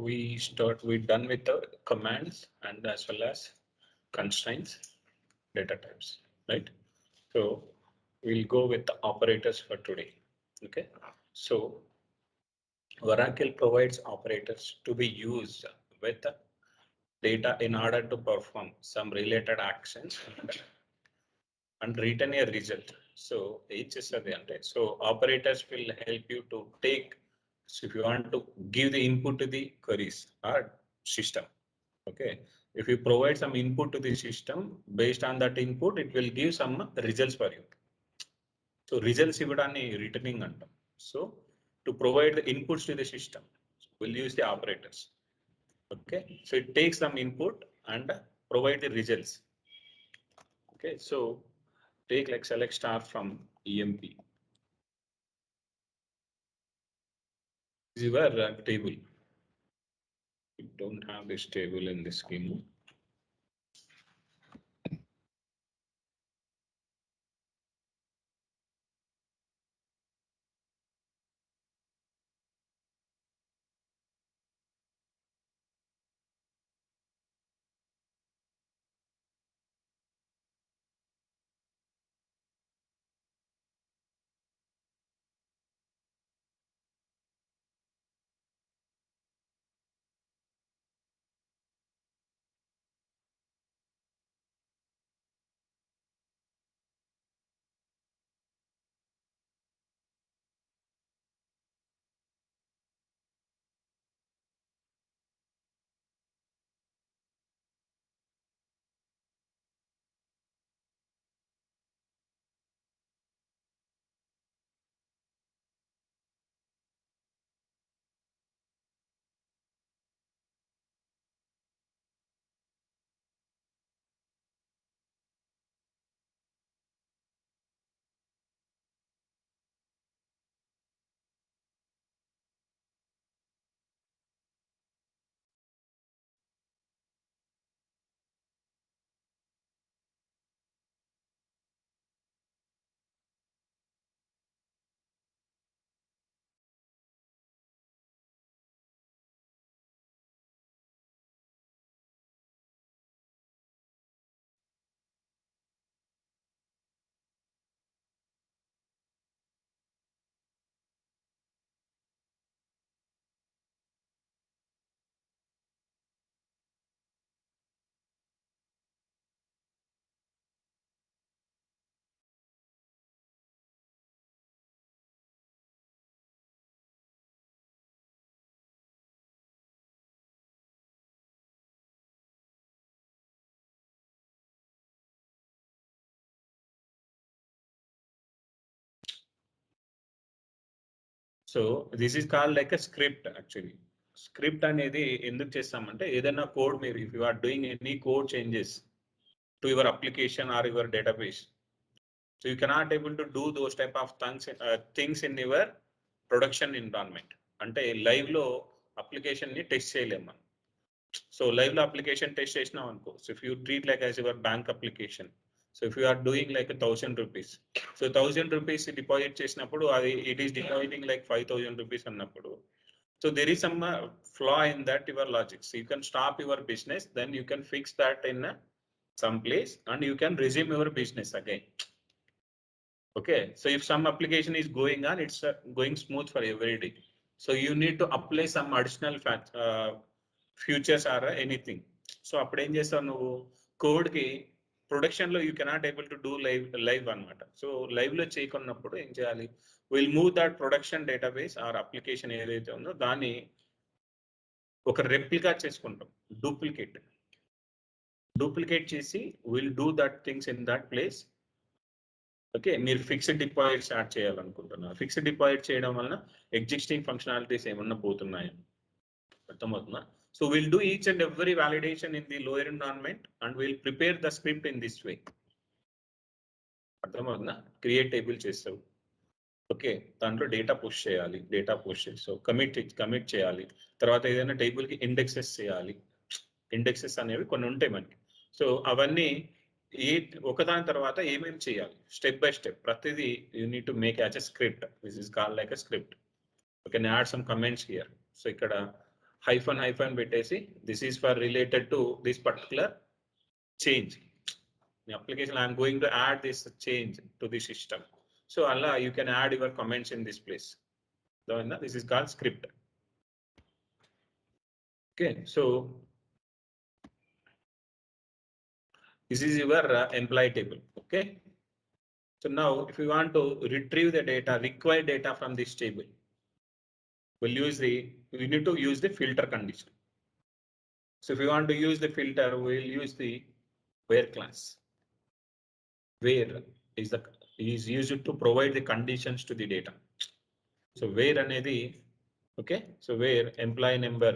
we're done with the commands and as well as constraints, data types, right? So we'll go with the operators for today. Okay, so Oracle provides operators to be used with data in order to perform some related actions and return a result. So each is a so operators will help you to take. So if you want to give the input to the queries or system, okay. If you provide some input to the system, based on that input, it will give some results for you. So results ఇవ్వడాన్ని returning అంటాం. So to provide the inputs to the system, we'll use the operators. Okay, so it takes some input and provide the results. Okay, so take like select star from EMP. This is your table. We don't have this table in this scheme. So this is called like a script actually. Script అనేది ఎందుకు చేస్తామంటే ఏదైనా code మీరు if you are doing any code changes to your application or your database, so you cannot able to do those type of things in your production environment. అంటే live లో application ని test చేయలేము మనం. So live లో application test చేసినాం అనుకో, so if you treat like as your bank application, so if you are doing like 1,000 rupees, so 1,000 rupees deposit చేసినప్పుడు అది it is depositing like 5,000 rupees అన్నప్పుడు, so there is some flaw in that your logic. So you can stop your business, then you can fix that in some place and you can resume your business again. Okay, so if some application is going on, it's going smooth for every day. So you need to apply some additional features or anything. So అప్పుడు ఏం చేస్తావు నువ్వు code కి production లో you cannot able to do live అనమాట. So live లో చేయకున్నప్పుడు ఏం చేయాలి, will move that production database or application ఏదైతే ఉందో దాన్ని ఒక రెప్లికా చేసుకుంటాం, డూప్లికేట్ చేసి will do that things in that place. Okay, మీరు ఫిక్స్డ్ డిపాజిట్ స్టార్ట్ చేయాలనుకుంటున్నారు. ఫిక్స్డ్ డిపాజిట్ చేయడం వలన ఎగ్జిస్టింగ్ ఫంక్షనాలిటీస్ ఏమన్నా పోతున్నాయి, అర్థమవుతుందా? So will do each and every validation in the lower environment and will prepare the script in this way. అర్థమవుతుందా? Create table చేస్తావు, okay, దాంట్లో డేటా పుష్ చేయాలి, సో కమిట్ చేయాలి, తర్వాత ఏదైనా టేబుల్ కి ఇండెక్సెస్ చేయాలి. ఇండెక్సెస్ అనేవి కొన్ని ఉంటాయి మనకి. సో అవన్నీ ఒకదాని తర్వాత ఏమేమి చేయాలి, స్టెప్ బై స్టెప్ ప్రతిదీ you need to make as a script. This is called like a script. Okay, add some comments here. So ఇక్కడ hyphen పెట్టేసి this is for related to this particular change. The application I am going to add this change to the system. So Allah, you can add your comments in this place. So this is called script. Okay, so this is your employee table. Okay, so now if you want to retrieve the data, required data from this table, we need to use the filter condition. So if you want to use the filter, we'll use the where class. Where is used to provide the conditions to the data. So where anedi, okay, so where employee number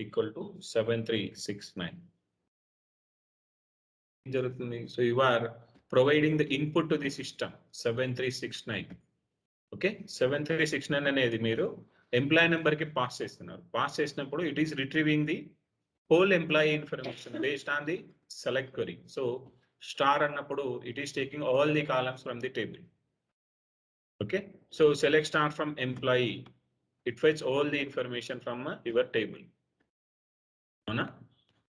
equal to 7369. So you are providing the input to the system 7369. Okay, 7369 అనేది మీరు employee number కి pass చేస్తున్నారు. Pass చేసినప్పుడు it is retrieving the whole employee information based on the select query. So star అన్నప్పుడు it is taking all the columns from the table. Okay, so select star from employee, it fetch all the information from your table.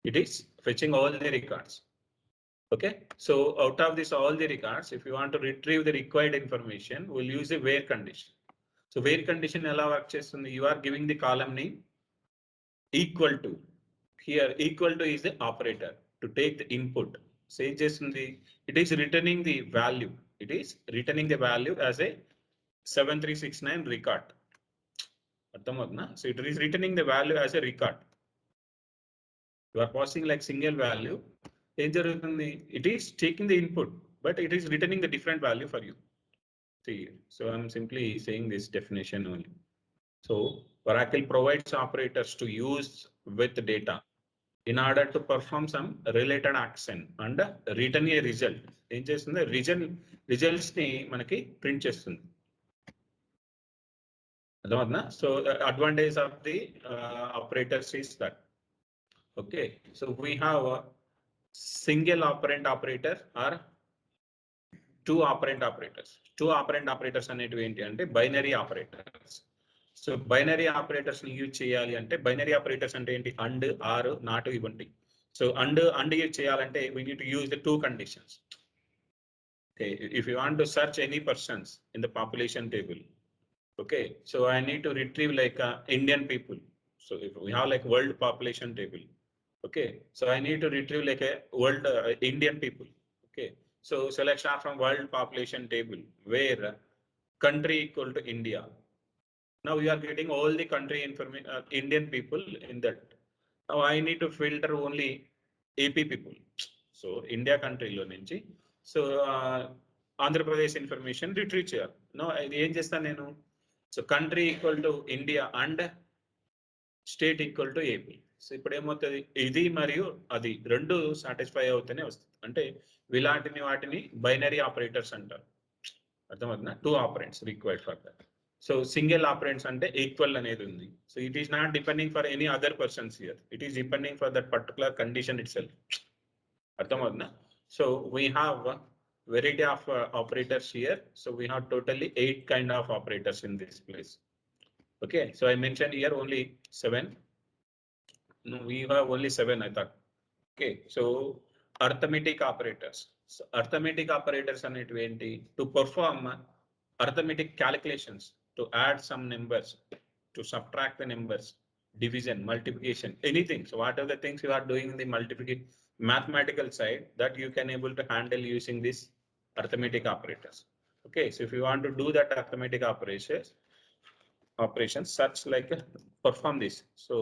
It is fetching all the records. Okay, so out of this all the records, if you want to retrieve the required information, we'll use a where condition. So where condition ఎలా work చేస్తుంది? You are giving the column name equal to. Here equal to is the operator to take the input. Say just it is returning the value. It is returning the value as a 7369 record. So it is returning the value as a record. You are passing like single value. It is taking the input, but it is returning the different value for you. See, so I'm simply saying this definition only. So Oracle provides operators to use with data in order to perform some related action and return a result. ఏం చేస్తుంది? Results ని మనకి print చేస్తుంది. అర్థమవుతుందా? So the advantage of the operators is that. Okay, so we have a single operand operator or two operand operators. Two operand operators అనేటివి ఏంటి అంటే binary operators. So binary operators ని యూజ్ చేయాలి అంటే బైనరీ ఆపరేటర్స్ అంటే ఏంటి? And, are, not ఇవ్వండి. So and use చేయాలంటే we need to use the two conditions. Okay, if you want to search any persons in the population table, okay, so I need to retrieve like Indian people. So if we have like world population table, okay, so I need to retrieve like a world Indian people. Okay, so select star from world population table where country equal to India. Now you are getting all the country information, Indian people in that. Now I need to filter only AP people. So India country lo nunchi. So Andhra Pradesh information retrieve cheyali. Now ఏం చేస్తాను నేను? So country equal to India and state equal to AP. So ఇప్పుడు ఏమవుతుంది? ఇది మరియు అది రెండు satisfy అవుతూనే వస్తుంది. అంటే వాటిని బైనరీ ఆపరేటర్స్ అంటారు. అర్థమవుతుందా? Two operands required for that. So single operands ante equal అనేది ఉంది. So it is not depending for any other persons here. It is depending for that particular condition itself. అర్థమవుతుందా? So we have a variety of operators here. So we have totally 8 kind of operators in this place. Okay, so I mentioned here only 7. No, we have only 7 I thought. Okay, so arithmetic operators. So arithmetic operators అనేటివి ఏంటి? To perform arithmetic calculations, to add some numbers, to subtract the numbers, division, multiplication, anything. So what are the things you are doing in the multiplication mathematical side that you can able to handle using this arithmetic operators. Okay, so if you want to do that arithmetic operations such like perform this. So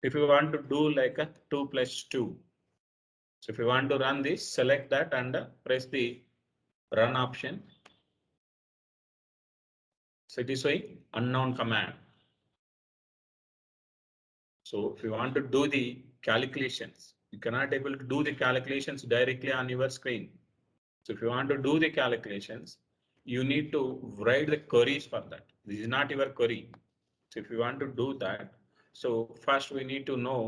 if you want to do like a 2 plus 2, so if you want to run this, select that and press the run option. So it is showing unknown command. So if you want to do the calculations, you cannot able to do the calculations directly on your screen. So if you want to do the calculations, you need to write the queries for that. This is not your query. So if you want to do that, so first we need to know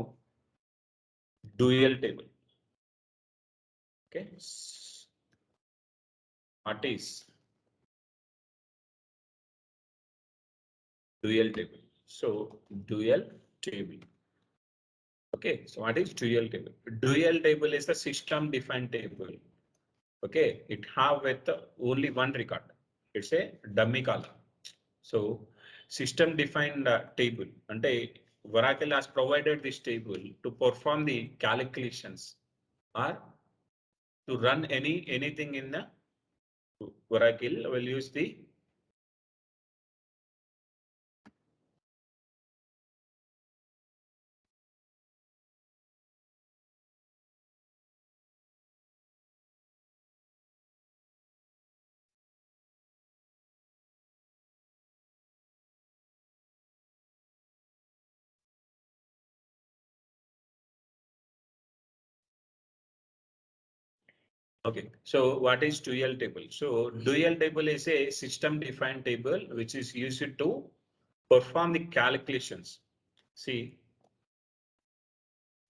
dual table. Okay, what is dual table. So dual table. Okay, so what is dual table? Dual table is a system defined table. Okay, it have with only one record. It's a dummy column. So system defined table and Oracle has provided this table to perform the calculations or to run anything in the Oracle. Will use the okay. So what is dual table? So dual table is a system defined table which is used to perform the calculations. See,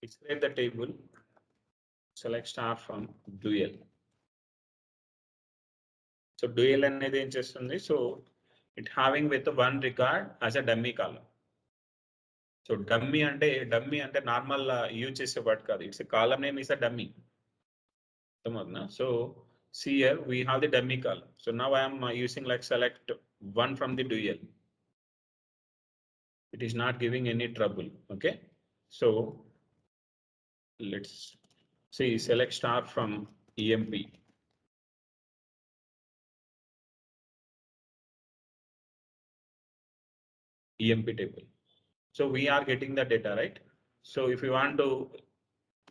describe the table. Select star from dual. So dual అనేది ఏం చేస్తుంది? So it having with one record as a dummy column. So dummy అంటే normal use చేసే word కాదు. It's a column name is a dummy. So see here we have the dummy column. So now I am using like select one from the dual. It is not giving any trouble. Okay, so let's see select star from EMP. EMP table. So we are getting the data, right? So if you want to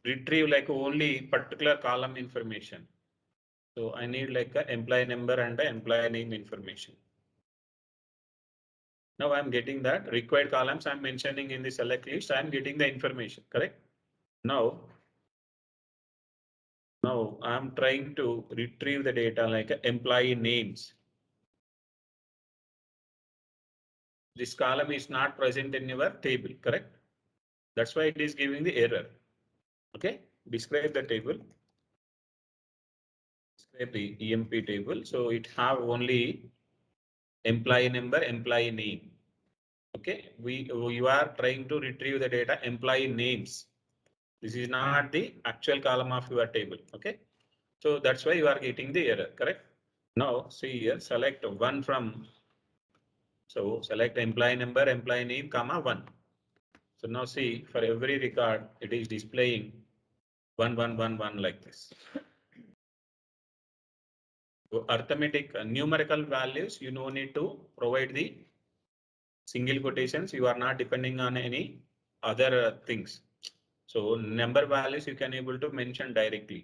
retrieve like only particular column information, so I need like a employee number and the employee name information. Now I'm getting that required columns I'm mentioning in the select list. I'm getting the information, correct? Now I'm trying to retrieve the data like employee names. This column is not present in your table, correct? That's why it is giving the error. Okay, describe the table. Describe the EMP table. So it have only employee number, employee name. Okay, you are trying to retrieve the data employee names. This is not the actual column of your table. Okay, so that's why you are getting the error, correct? Now see here, select one from, so select employee number, employee name, comma one. So now see for every record it is displaying 1111 like this. So arithmetic numerical values, you no need to provide the single quotations. You are not depending on any other things. So number values you can able to mention directly.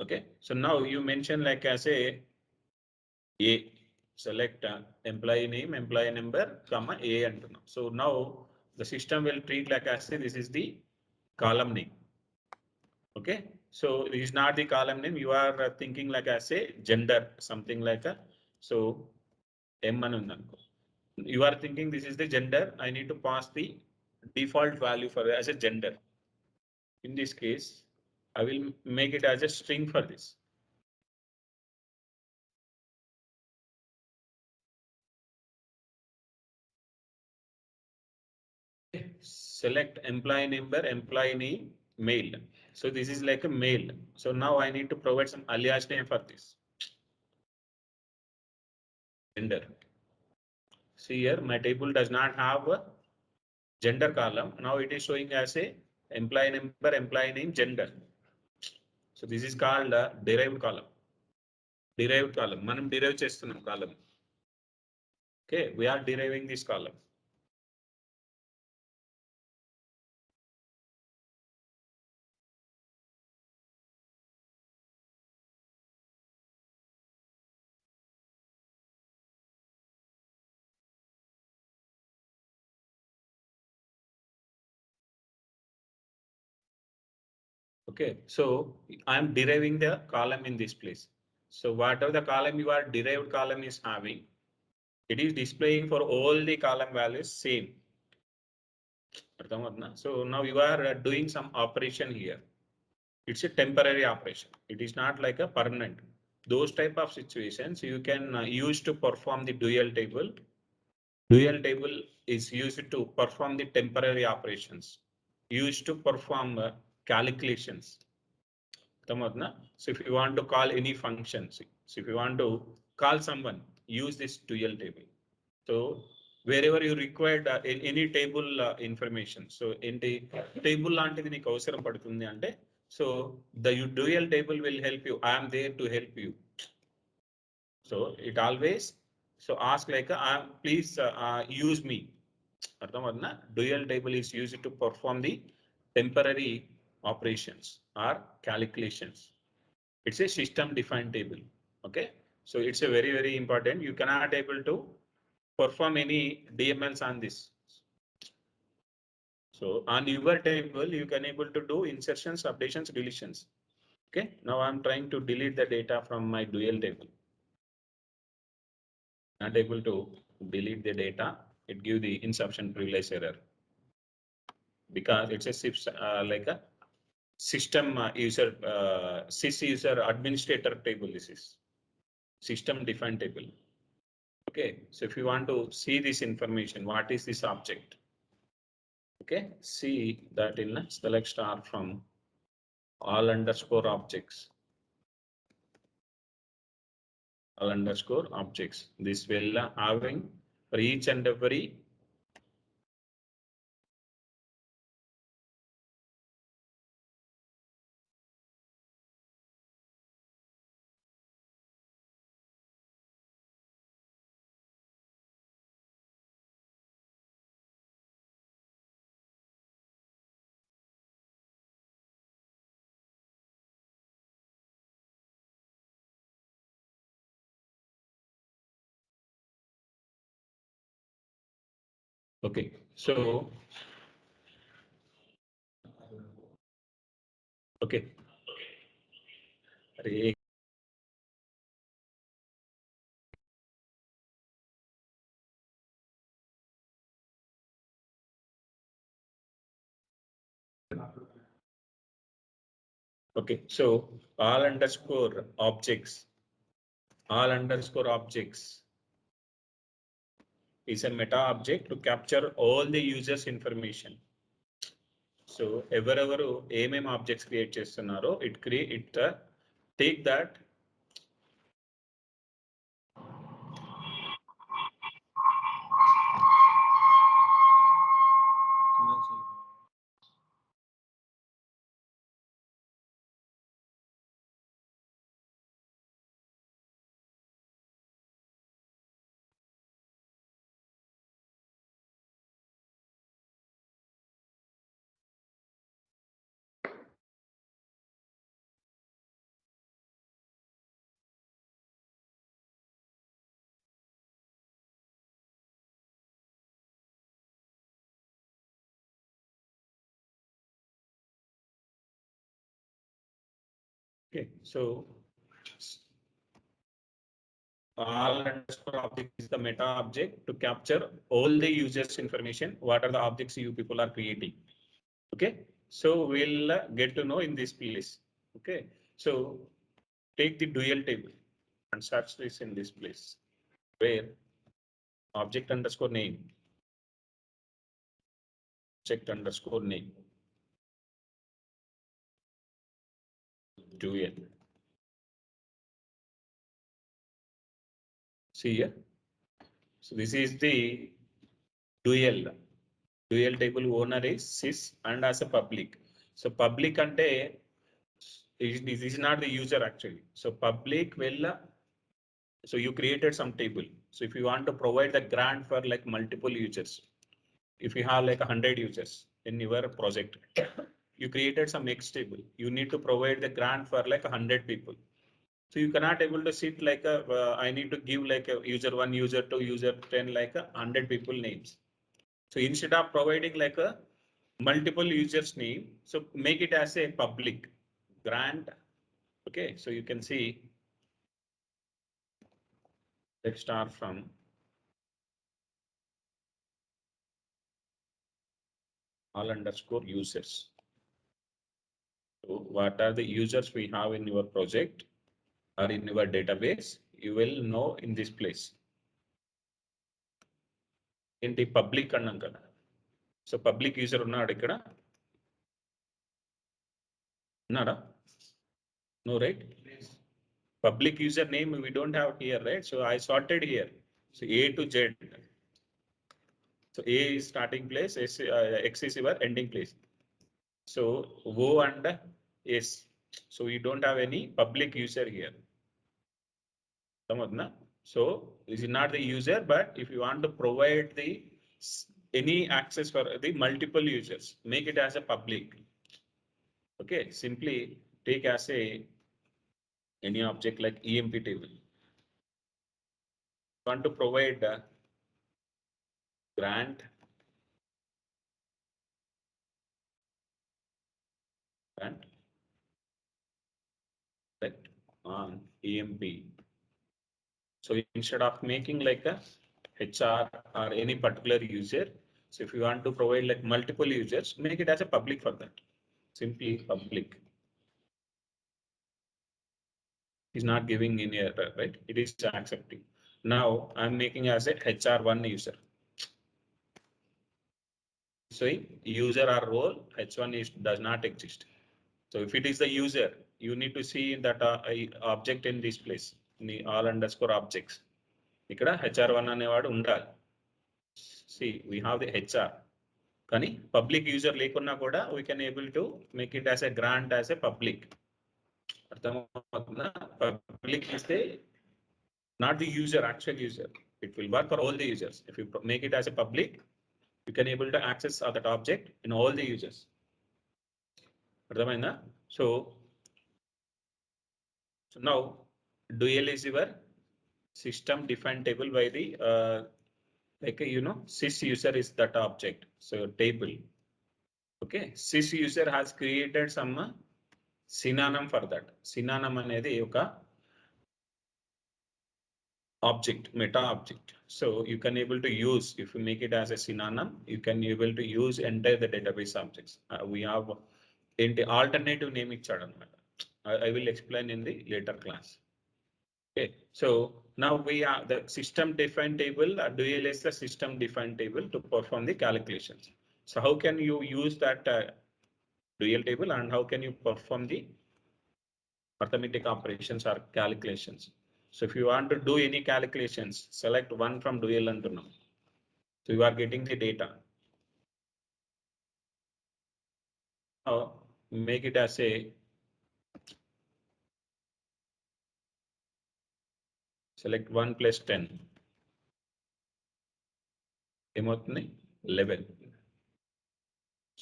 Okay, so now you mention like as a select employee name, employee number, comma A and so now the system will treat like as this is the column name. Okay, so it is not the column name. You are thinking like as a gender, something like a, so M అని ఉందనుకో. You are thinking this is the gender. I need to pass the default value for as a gender. In this case, I will make it as a string for this. Select employee number, employee name, male. So this is like a male. So now I need to provide some alias name for this. Gender. See here, my table does not have a gender column. Now it is showing as a employee number, employee name, gender. So this is called a derived column. Derived column. Manam derive చేస్తున్నాం column. Okay, we are deriving this column. Okay, so I am deriving the column in this place. So whatever the column you are derived column is having, it is displaying for all the column values same. So now you are doing some operation here. It's a temporary operation. It is not like a permanent. Those type of situations you can use to perform the dual table. Dual table is used to perform the temporary operations, used to perform calculations. So if you want to call any functions, so if you want to call someone, use this dual table. So wherever you required any table information, so in the table లాంటిది నీకు అవసరం పడుతుంది అంటే, so the dual table will help you. I am there to help you. So it always, so ask like please use me. అర్థమవుతుందా? Dual table is used to perform the temporary operations or calculations. It's a system defined table. Okay, so it's a very, very important. You cannot able to perform any DMLs on this. So on your table, you can able to do insertions, updations, deletions. Okay, now I'm trying to delete the data from my dual table. Not able to delete the data. It gives the insufficient privilege error because it's a like a system user sys user administrator table. This is system defined table. Okay, so if you want to see this information, what is this object? Okay, see that in select star from all underscore objects. All underscore objects. This will having for each and every okay. So okay. Okay, so all underscore objects, all underscore objects is a meta object to capture all the users information. So ఎవరెవరు ఏమేం objects create చేస్తున్నారో it take that okay, so all underscore object is the meta object to capture all the users information. What are the objects you people are creating? Okay, so we'll get to know in this place. Okay, so take the dual table and search this in this place where object underscore name, object underscore name, dual. See here. So this is the dual. Dual table owner is sys and as a public. So public ante this is not the user actually. So public will so you created some table. So if you want to provide the grant for like multiple users, if you have like 100 users in your project, you created some X table. You need to provide the grant for like 100 people. So you cannot able to sit like I need to give like a user 1, user 2, user 10, like 100 people names. So instead of providing like a multiple users name, so make it as a public grant. Okay, so you can see, let's start from all underscore users. So what are the users we have in your project or in your database? You will know in this place. ఏంటి public అన్నాం కదా. So public user ఉన్నాడు ఇక్కడ, ఉన్నాడా? No right. Public user name we don't have here, right? So I sorted here. So A to Z. So A is starting place, X is your ending place. So O and S. So we don't have any public user here. So this is not the user, but if you want to provide the any access for the multiple users, make it as a public. Okay, simply take as a any object like EMP table. Want to provide grant right on EMP. So instead of making like a HR or any particular user, so if you want to provide like multiple users, make it as a public for that. Simply public. Is not giving any error, right? It is accepting. Now I'm making as a HR1 user. So user or role H1 is does not exist. So if it is the user, you need to see that object in this place, in the all underscore objects. ఇక్కడ HR1 అనేవాడు ఉండాలి. See, we have the HR. కానీ public user లేకున్నా కూడా we can able to make it as a grant as a public. అర్థమవుతుందా? Public ఇస్తే not the user, actual user. It will work for all the users. If you make it as a public, you can able to access that object in all the users. అర్థమైందా? So now dual is your system defined table by the like sys user is that object. So table. Okay, sys user has created some synonym for that. Synonym అనేది ఒక object, meta object. So you can able to use, if you make it as a synonym, you can able to use entire the database objects. We have in the alternative name ఇచ్చాడు అన్నమాట. I will explain in the later class. Okay, so now we are the system defined table. Dual is the system defined table to perform the calculations. So how can you use that dual table and how can you perform the arithmetic operations or calculations? So if you want to do any calculations, select one from dual and now. So you are getting the data. Now make it as a select 1 plus 10. ఏమవుతుంది 11.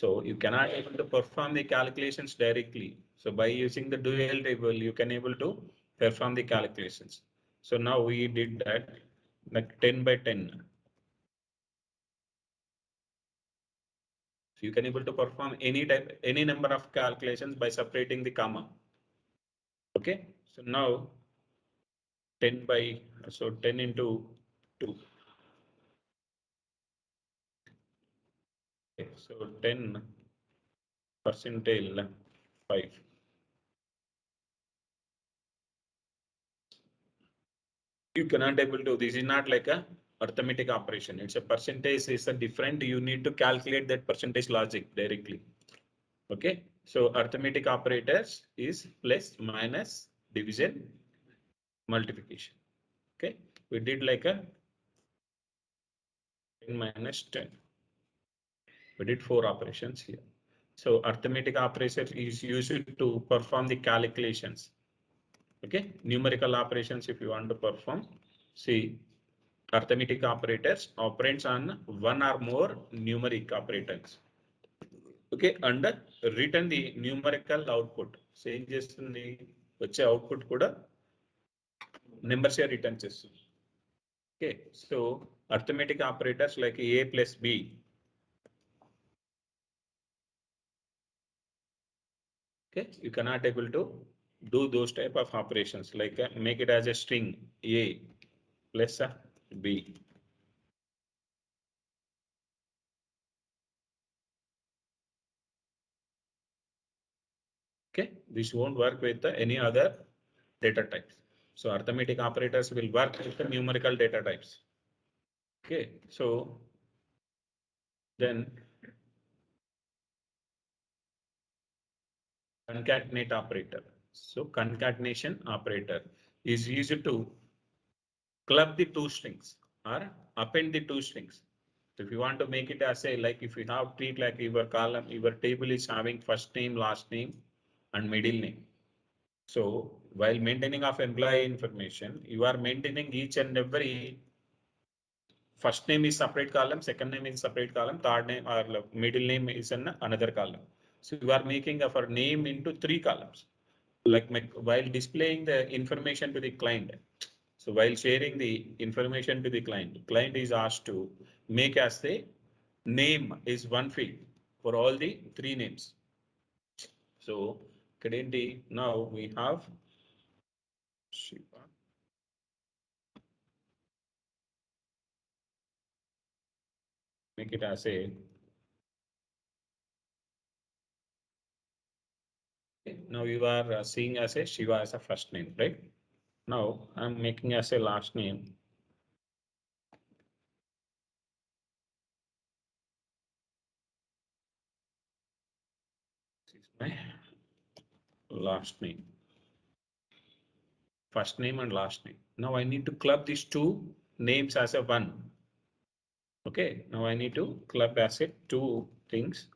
So you cannot able to perform the calculations directly. So by using the dual table, you can able to perform the calculations. So now we did that like 10 by 10. So you can able to perform any number of calculations by separating the comma. Okay. So now 10 by, so 10 into 2. Okay, so 10 percentile 5. You cannot able to, this is not like a arithmetic operation. It's a percentage is a different, you need to calculate that percentage logic directly. Okay, so arithmetic operators is plus, minus, division, multiplication. Okay, we did like a 10 minus 10. We did 4 operations here. So arithmetic operation is used to perform the calculations. Okay, numerical operations if you want to perform. See, arithmetic operators operates on one or more numeric operators. Okay, and return the numerical output. So ఏం చేస్తుంది, వచ్చే output కూడా numbers return చేస్తుంది. Okay, so arithmetic operators like a plus b. Okay, you cannot able to do those type of operations like make it as a string a plus b. Okay, this won't work with any other data types. So arithmetic operators will work with the numerical data types. Okay, so Then concatenate operator. So concatenation operator is used to club the two strings or append the two strings. So if you want to make it as a, like if you have treat like your column, your table is having first name, last name, and middle name. So while maintaining of employee information, you are maintaining each and every first name is separate column, second name is separate column, third name or middle name is in another column. So you are making of our name into three columns. Like while displaying the information to the client. So while sharing the information to the client is asked to make as the name is one field for all the three names. So currently now we have Shiva. Make it as a, now you are seeing as a Shiva as a first name, right? Now I'm making as a last name. This is my last name. First name and last name. Now I need to club these two names as a one. Okay, now I need to club as a two things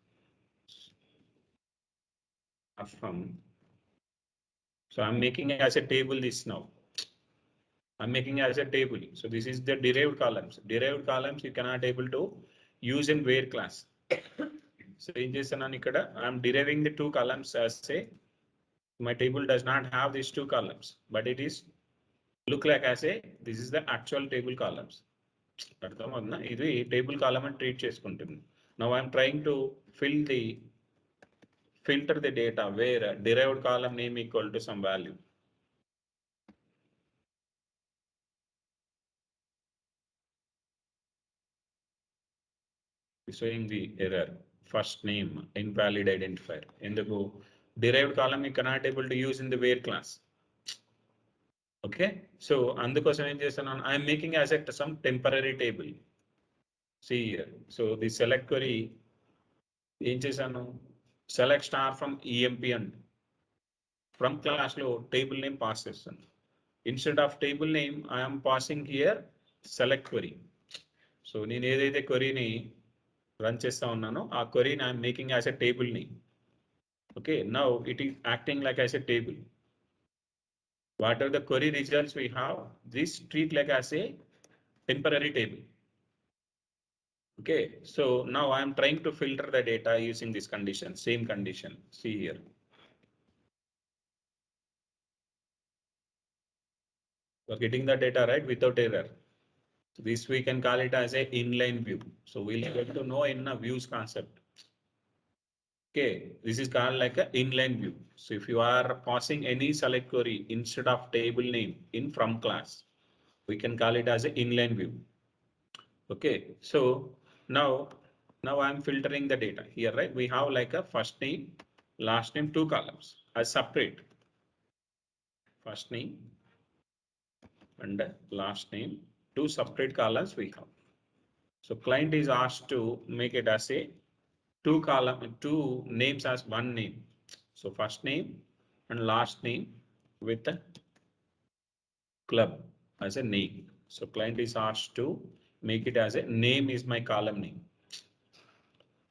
from. So I'm making as a table this now. I'm making as a table. So this is the derived columns. Derived columns you cannot able to use in where class. So in this I'm deriving the two columns as a, my table does not have these two columns, but it is look like as a, this is the actual table columns. అర్థమవుతుందా ఇది table column అని treat చేసుకుంటుంది. Now I'm trying to filter the data where derived column name equal to some value. Showing the error, first name invalid identifier. ఎందుకు derived column you cannot able to use in the where class. Okay, so అందుకోసం ఏం చేస్తున్నాను, I'm making as a some temporary table. See here, so the select query ఏం చేశాను, select star from emp and from class లో table name pass చేస్తాను. Instead of table name I am passing here select query. So నేను ఏదైతే క్వరీని run చేస్తా ఉన్నానో ఆ క్వరీని I'm making as a table name. Okay, now it is acting like as a table. Whatever the query results we have, this treat like as a temporary table. Okay, so now I am trying to filter the data using this condition, same condition. See here. We're getting the data right without error. So this we can call it as a inline view. So we'll get to know in a views concept. Okay, this is called like an inline view. So if you are passing any select query instead of table name in from class, we can call it as an inline view. Okay, so now I'm filtering the data here, right? We have like a first name, last name, two columns as separate. First name and last name, two separate columns we have. So client is asked to make it as a two names as one name. So first name and last name with the club as a name. So client is asked to make it as a name is my column name.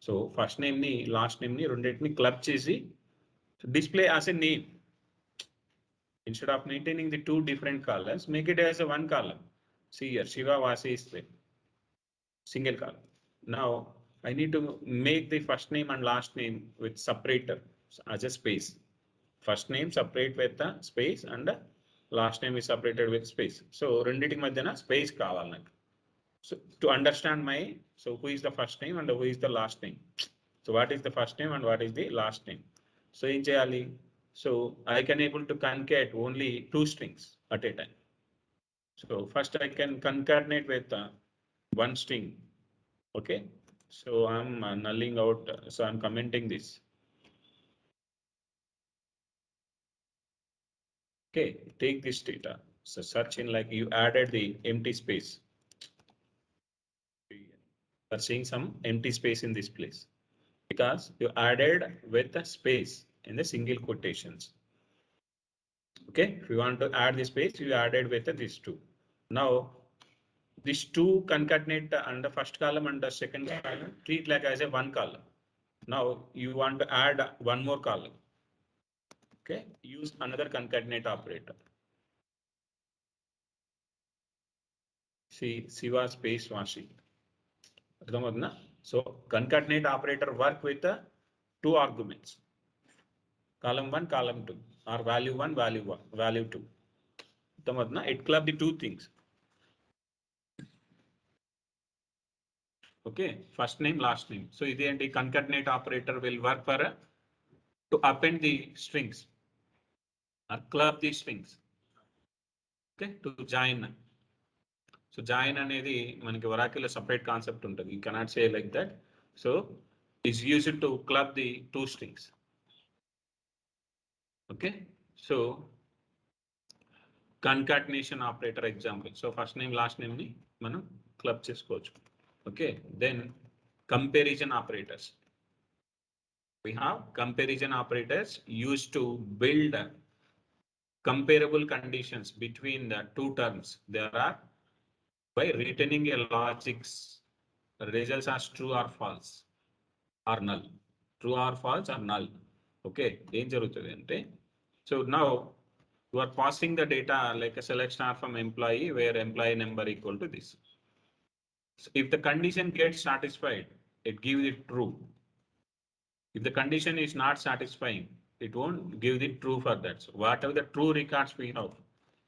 So first name ni last name ni రెండింటిని club చేసి display as a name. Instead of maintaining the two different columns, make it as a one column. See here, Shiva Vasi is the single column. Now I need to make the first name and last name with separator as a space. First name separate with the space and last name is separated with space. So రెండిటి మధ్యన space కావాలి నాకు. So to understand my, so who is the first name and who is the last name. So what is the first name and what is the last name. So ఏం చేయాలి? So I can able to concat only two strings at a time. So first I can concatenate with one string. Okay, so I'm nulling out, so I'm commenting this. Okay, take this data. So search in like you added the empty space. are seeing some empty space in this place because you added with a space in the single quotations. Okay, if you want to add the space, you added with these two. Now, these two concatenate under first column and the second column, treat like as a one column. Now, you want to add one more column. Okay, use another concatenate operator. See, Siva space Vashi. So, concatenate operator work with two arguments. Column 1, column 2, or value 1, value 1, value 2. It club the two things. Okay, first name, last name. So the concatenate operator will work for to append the strings or club the strings. Okay, to join. So join అనేది మనకి Oracle separate concept ఉంటుంది. You cannot say like that. So it's used to club the two strings. Okay, so concatenation operator example. So first name, last name ni మనం club చేసుకోవచ్చు. Okay, then comparison operators. We have comparison operators used to build comparable conditions between the two terms. There are by returning a logics results as true or false or null. True or false or null. Okay, so now you are passing the data like a select star from employee where employee number equal to this. So if the condition gets satisfied, it gives it true. If the condition is not satisfying, it won't give the true for that. So whatever the true records we have,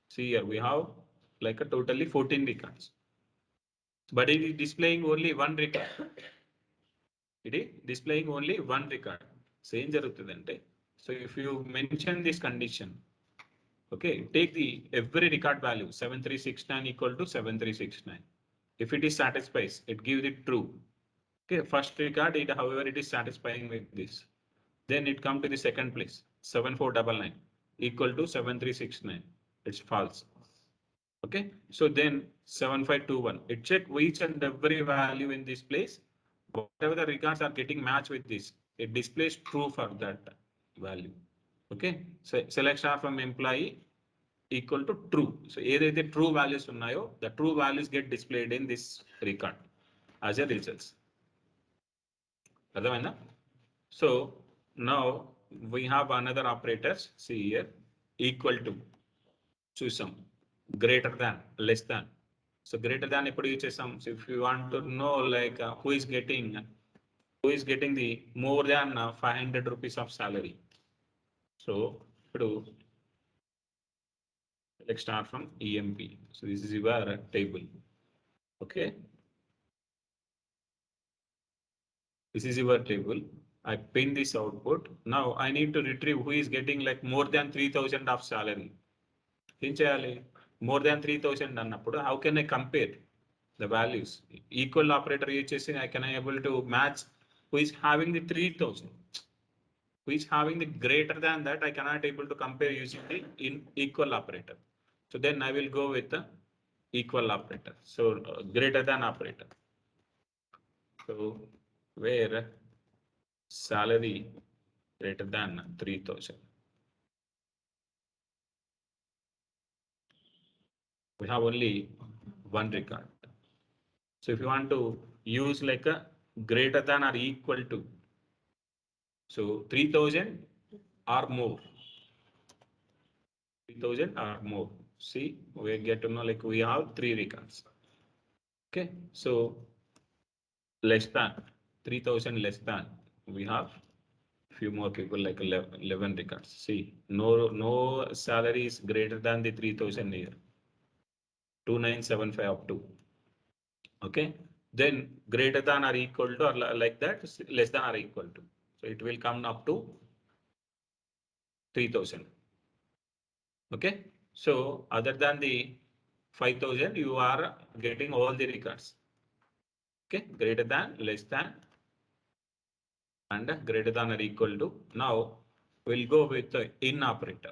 see here we have like a totally 14 records, but it is displaying only one record. It is displaying only one record. Same jarugutadante. So if you mention this condition, okay, take the every record value 7369 equal to 7369. If it is satisfies, it gives it true. Okay, first record, it however it is satisfying with this. Then it come to the second place, 7499 equal to 7369. It's false. Okay, so then 7521. It check each and every value in this place. Whatever the records are getting matched with this, it displays true for that value. Okay, so select star from employee equal to true. So either the true values unnayo, the true values get displayed in this record as a results. So now we have another operators. See here, equal to, choose some, greater than, less than. So greater than eppadu use chestam. So if you want to know like who is getting the more than 500 rupees of salary. So ippudu let's start from EMP. So this is your table. Okay, this is your table. I pin this output. Now I need to retrieve who is getting like more than 3000 of salary. More than 3000 annappudu how can I compare the values? Equal operator use chesi I can able to match who is having the 3000. Who is having the greater than that, I cannot able to compare using the equal operator. So then I will go with the equal operator. So greater than operator. So where salary greater than 3000. We have only one record. So if you want to use like a greater than or equal to, so 3000 or more. 3000 or more. See, we get to know like we have three records. Okay, so less than 3000 less than, we have few more people like 11 records. See, no salary is greater than the 3000 here. 2975 up to. Okay, then greater than or equal to or like that, less than or equal to. So it will come up to 3000. Okay, so other than the 5000, you are getting all the records. Okay, greater than, less than, and greater than or equal to. Now we'll go with the in operator.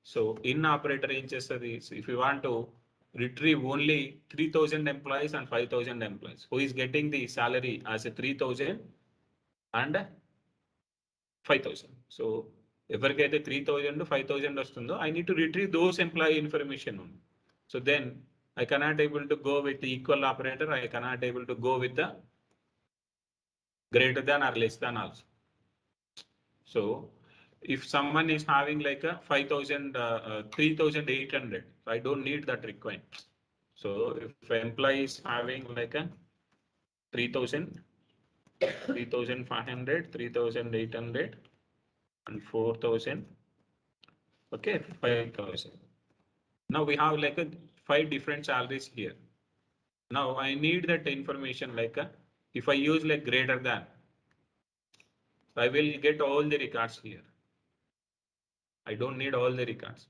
So in operator in chestadi, if you want to retrieve only 3,000 employees and 5,000 employees. Who is getting the salary as a 3,000 and 5,000. So ఎవరికైతే 3,000 to 5,000 వస్తుందో I need to retrieve those employee information only. So then I cannot able to go with the equal operator. I cannot able to go with the greater than or less than also. So if someone is having like a 5,000, 3,800, I don't need that requirement. So if employee is having like a 3,000, 3,500, 3,800 and 4,000, okay, 5,000. Now we have like a 5 different salaries here. Now I need that information like a, if I use like greater than, I will get all the records here. I don't need all the records.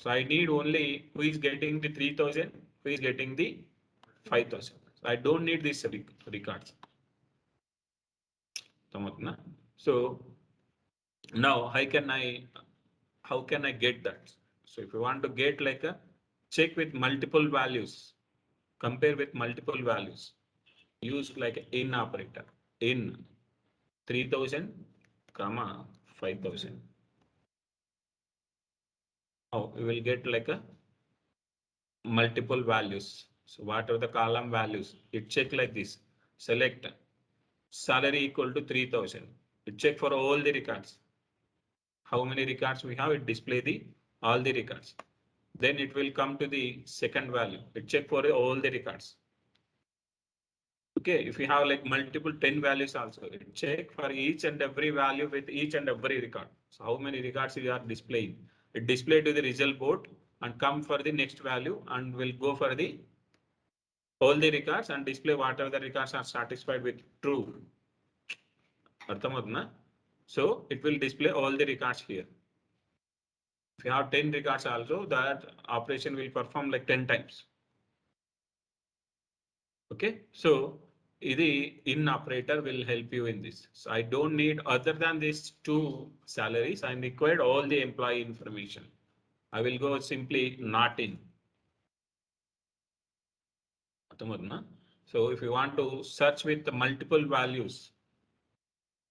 So I need only who is getting the 3,000, who is getting the 5,000. So I don't need these records. So now how can I get that? So if you want to get like a check with multiple values, compare with multiple values, use like in operator in 3,000, 5,000. Now we will get like a multiple values. So what are the column values? It check like this. Select salary equal to 3,000. It check for all the records. How many records we have? It display the all the records. Then it will come to the second value. It check for all the records. Okay, if you have like multiple 10 values also, it check for each and every value with each and every record. So how many records you are displaying? It display to the result board and come for the next value and will go for the all the records and display whatever the records are satisfied with true. So it will display all the records here. If you have 10 records also, that operation will perform like 10 times. Okay, so the in operator will help you in this. So I don't need other than these two salaries. I required all the employee information. I will go simply not in. So if you want to search with the multiple values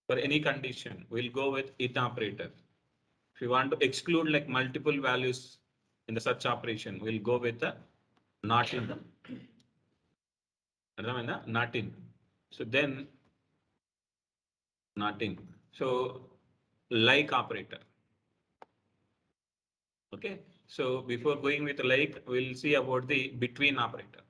for any condition, we'll go with in operator. If you want to exclude like multiple values in the search operation, we'll go with the not in. Not in. So then not in. So like operator. Okay. So before going with like, we'll see about the between operator.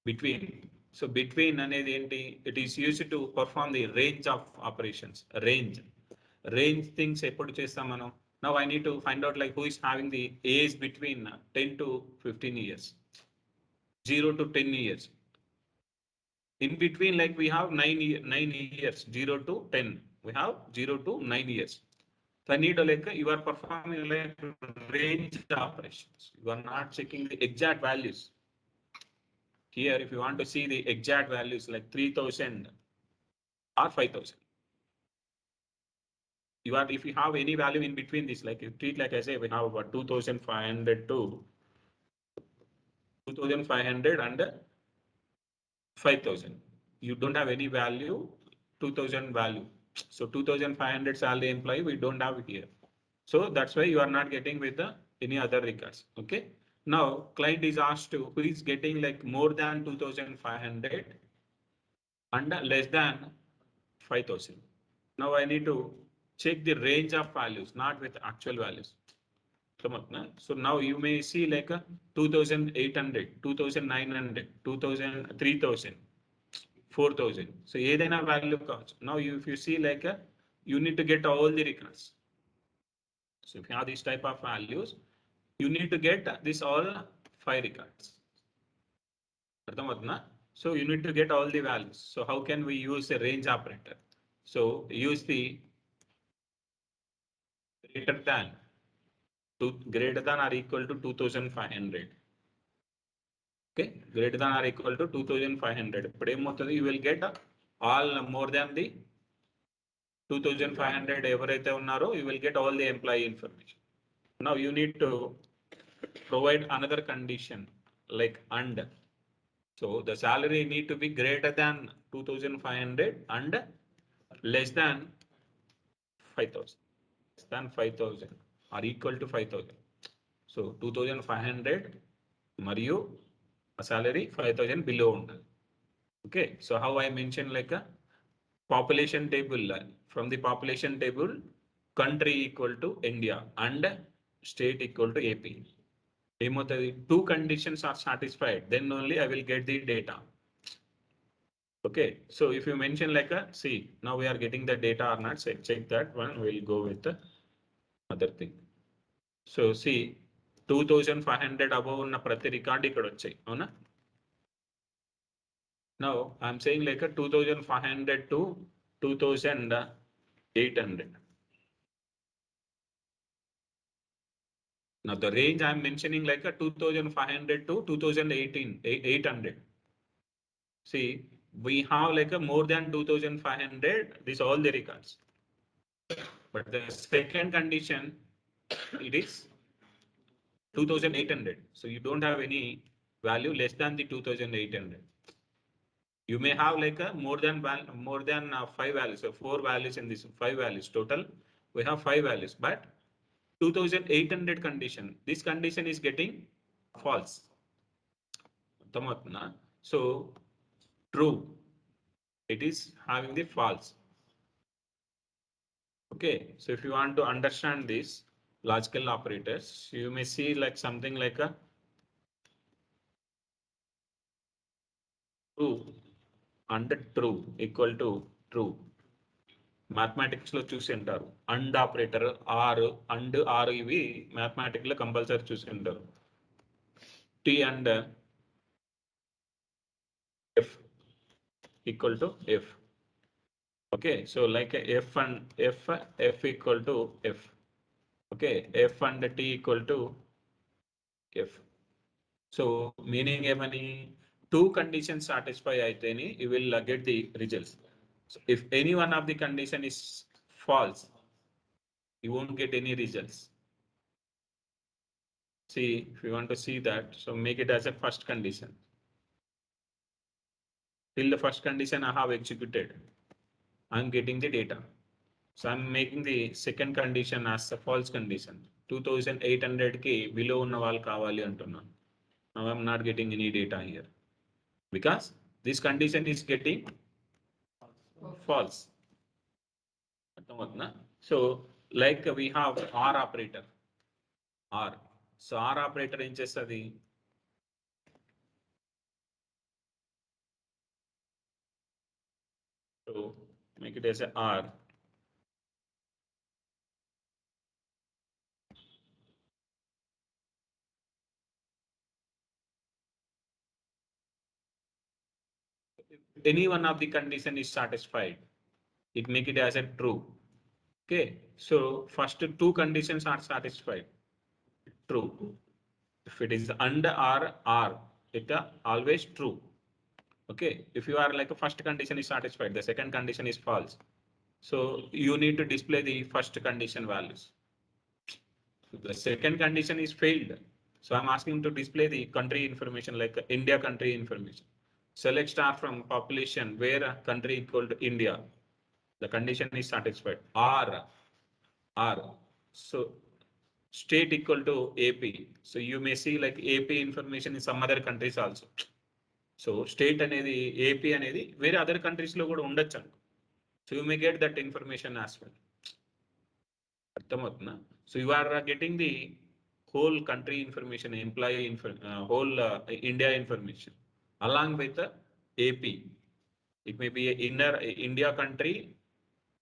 Between. So between it is used to perform the range of operations. Range things ఎప్పుడు చేస్తాం మనం. Now I need to find out like who is having the age between 10 to 15 years, 0 to 10 years. In between, like we have 9 years, 0 to 10. We have 0 to 9 years. So I need like you are performing like range operations. You are not checking the exact values. Here, if you want to see the exact values like 3,000 or 5,000. If you have any value in between this, like you treat like I say, we have about 2,500 to 2,500 and 5,000. You don't have any value, 2,000 value. So 2,500 salary employee, we don't have here. So that's why you are not getting with any other records. Okay. Now client is asked to who is getting like more than 2,500 and less than 5,000. Now I need to check the range of values, not with actual values. So now you may see like a 2,800, 2,900, 2,000, 3,000, 4,000. So ఏదైనా value cost. Now if you see like you need to get all the records. So if you have this type of values, you need to get this all 5 records. So you need to get all the values. So how can we use a range operator? So use the greater than or equal to 2,500. Okay, greater than or equal to 2,500. You will get all more than the 2,500 ఎవరైతే ఉన్నారో, you will get all the employee information. Now you need to provide another condition like and. So the salary need to be greater than 2,500 and less than 5,000. Less than 5,000 or equal to 5,000. So 2,500 మరియు salary 5,000 below ఉండాలి. Okay, so how I mentioned like a population table, from the population table, country equal to India and state equal to AP. Two conditions are satisfied, then only I will get the data. Okay, so if you mention like a, see, now we are getting the data or not, check that one, we'll go with the other thing. So see, 2,500 above ఉన్న ప్రతి record ఇక్కడ వచ్చాయి అవునా. Now I'm saying like a 2,500 to 2,800. Now the range I'm mentioning like a 2,500 to 800. See, we have like a more than 2,500, this all the records. But the second condition, it is 2,800. So you don't have any value less than the 2,800. You may have like a more than 5 values, so 4 values in this 5 values total. We have 5 values, but 2,800 condition, this condition is getting false. So true, it is having the false. Okay, so if you want to understand this logical operators, you may see like something like a true and true equal to true. Mathematics లో చూసి ఉంటారు and operator or ఇవి mathematics లో compulsory చూసి ఉంటారు. T and F equal to F. Okay, so like f and f equal to f. Okay, f and t equal to f. So meaning ఏమని, two conditions satisfy అయితేనే you will get the results. So if any one of the condition is false, you won't get any results. See, if you want to see that, so make it as a first condition. Till the first condition I have executed, I'm getting the data. So I'm making the second condition as a false condition. 2,800 ki below ఉన్న వాళ్ళు కావాలి అంటున్నాను. Now I'm not getting any data here because this condition is getting false. So like we have R operator. R. So R operator ఏం చేస్తుంది? So make it as a R. Any one of the condition is satisfied, it make it as a true. Okay, so first two conditions are satisfied, true. If it is and or R, it always true. Okay, if you are like a first condition is satisfied, the second condition is false, so you need to display the first condition values. So the second condition is failed, so I'm asking to display the country information like India country information. Select star from population where a country equal to India, the condition is satisfied. R. So state equal to AP. So you may see like AP information in some other countries also. So state అనేది AP అనేది వేరే other countries లో కూడా ఉండొచ్చు అనుకో. So you may get that information as well. అర్థమవుతుందా? So you are getting the whole country information, employee whole India information along with the AP. It may be a inner India country,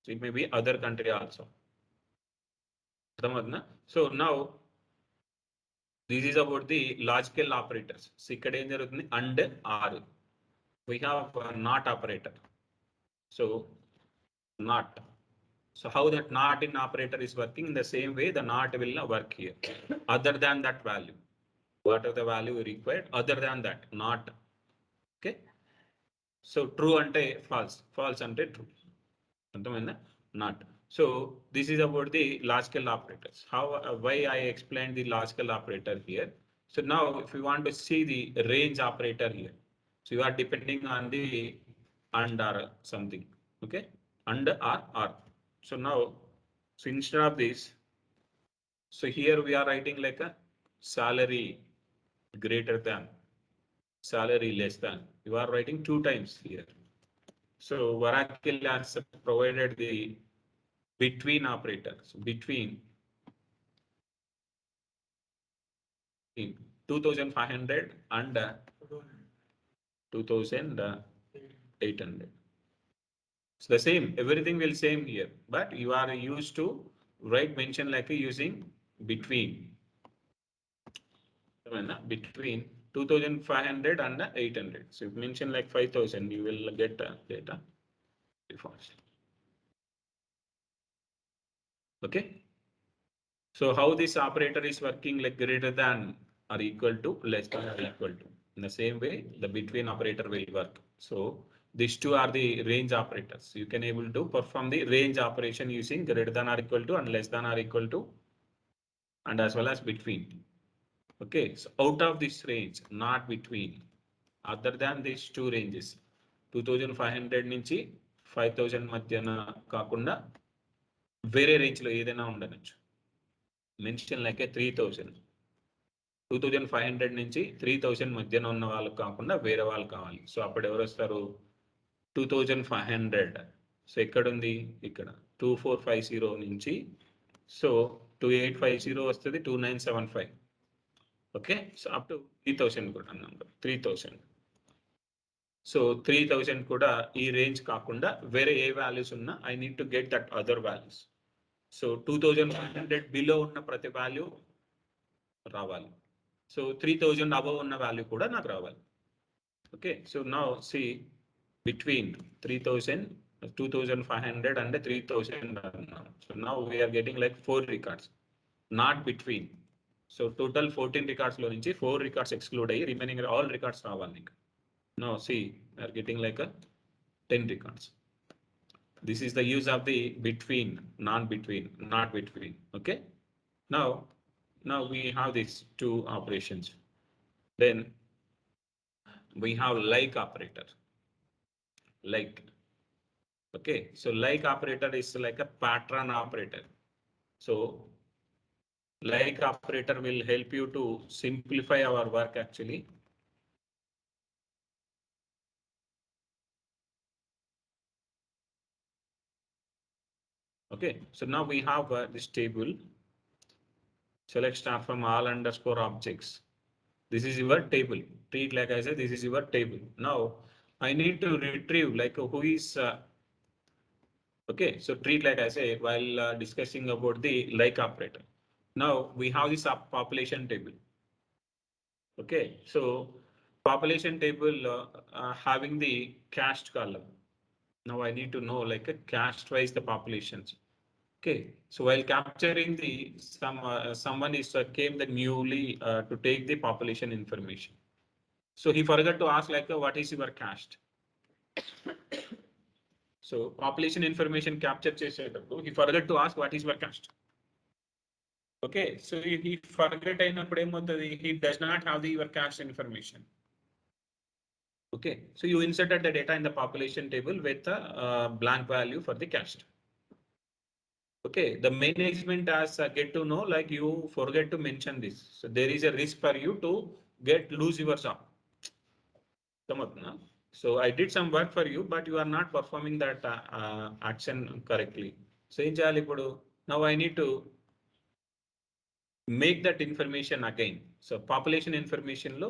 so it may be other country also. So now this is about the logical operators. So ikkada em jarugutundi and or. We have a not operator. So not. So how that not in operator is working, in the same way the not will work here. Other than that value, what are the value required other than that not. Okay, so true ante false, false ante true. Not. So this is about the logical operators. How why I explained the logical operator here. So now if we want to see the range operator here, so you are depending on the and or something. Okay, and or. So now, so instead of this, so here we are writing like a salary greater than, salary less than. You are writing two times here. So Oracle has provided the between operator. So between 2,500 and 2,800. It's the same, everything will same here, but you are used to write mention like using between. Between 2,500 and 800. So if mention like 5,000, you will get data fast. Okay. So how this operator is working, like greater than or equal to, less than or equal to. In the same way, the between operator will work. So these two are the range operators. You can able to perform the range operation using greater than or equal to and less than or equal to, and as well as between. Okay, so out of this range, not between, other than these two ranges, 2,500 నుంచి 5,000 మధ్యన కాకుండా వేరే range లో ఏదైనా ఉండొచ్చు. Mention like 3,000, 2,500 నుంచి 3,000 మధ్యన ఉన్న వాళ్ళకి కాకుండా వేరే వాళ్ళు కావాలి. సో అప్పుడు ఎవరు వస్తారు? 2,500. సో ఎక్కడుంది? ఇక్కడ 2,450 నుంచి, సో 2,850 వస్తుంది, 2,975. ఓకే, సో అప్ టు 3,000 కూడా అన్నాం, 3,000. సో 3,000 కూడా ఈ రేంజ్ కాకుండా వేరే ఏ వాల్యూస్ ఉన్నా I need to get that other values. So 2,500 below ఉన్న ప్రతి వాల్యూ రావాలి. సో 3,000 అబవ్ ఉన్న వాల్యూ కూడా నాకు రావాలి. Okay, so now see between 3,000, 2,500 and 3,000. So now we are getting like 4 records, not between. So total 14 records లో నుంచి 4 records exclude అయ్యి remaining all records రావాలి. Now see, we are getting like a 10 records. This is the use of the between, non-between, not between. Okay. Now we have these two operations. Then we have like operator. Like. Okay, so like operator is like a pattern operator. So like operator will help you to simplify our work actually. Okay, so now we have this table. Select star from all underscore objects. This is your table. Treat like I said, this is your table. Now I need to retrieve like who is okay, so treat like I say while discussing about the like operator. Now we have this population table. Okay, so population table having the caste column. Now I need to know like a caste wise the populations. Okay, so while capturing the someone is came the newly to take the population information. So he forgot to ask like what is your caste. So population information capture చేసేటప్పుడు he forgot to ask what is your caste. Okay, so he forget అయినప్పుడు ఏమవుతుంది? He does not have the your caste information. Okay, so you inserted the data in the population table with a blank value for the caste. Okay, the management has get to know like you forget to mention this. So there is a risk for you to lose your job. So I did some work for you, but you are not performing that action correctly. So in Jalipudu, now I need to make that information again. So population information lo,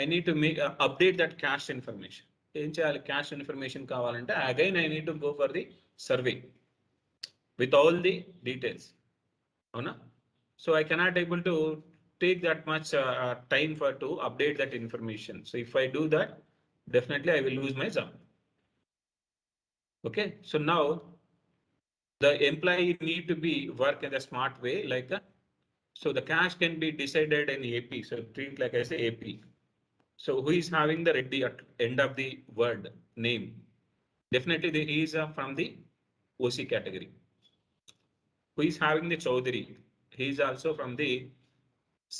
I need to make update that caste information. In caste information kavalante, again I need to go for the survey with all the details. So I cannot able to take that much time for to update that information. So if I do that, definitely I will lose my job. Okay, so now the employee need to be work in a smart way, like so the cash can be decided in AP. So treat like I say AP. So who is having the Reddy at end of the word name? Definitely he is from the OC category. who is having the Chaudhary. He is also from the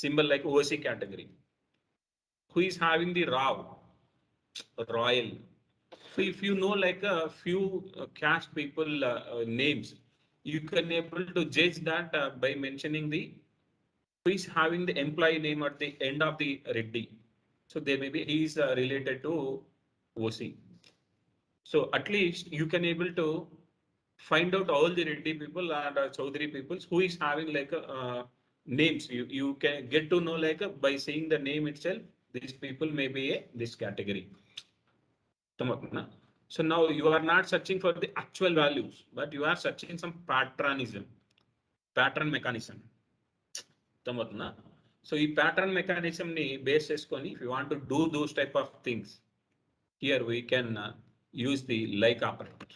symbol like OC category. Who is having the Rao, royal. So if you know like a few caste people names, you can able to judge that by mentioning the who is having the employee name at the end of the Reddy. So they maybe he is related to OC. So at least you can able to find out all the Reddy people and Chaudhary peoples who is having like names. You can get to know like by seeing the name itself. These people may be this category. So now you are not searching for the actual values, but you are searching some pattern mechanism. So ఈ pattern mechanism ని base చేసుకొని if you want to do those type of things, here we can use the like operator.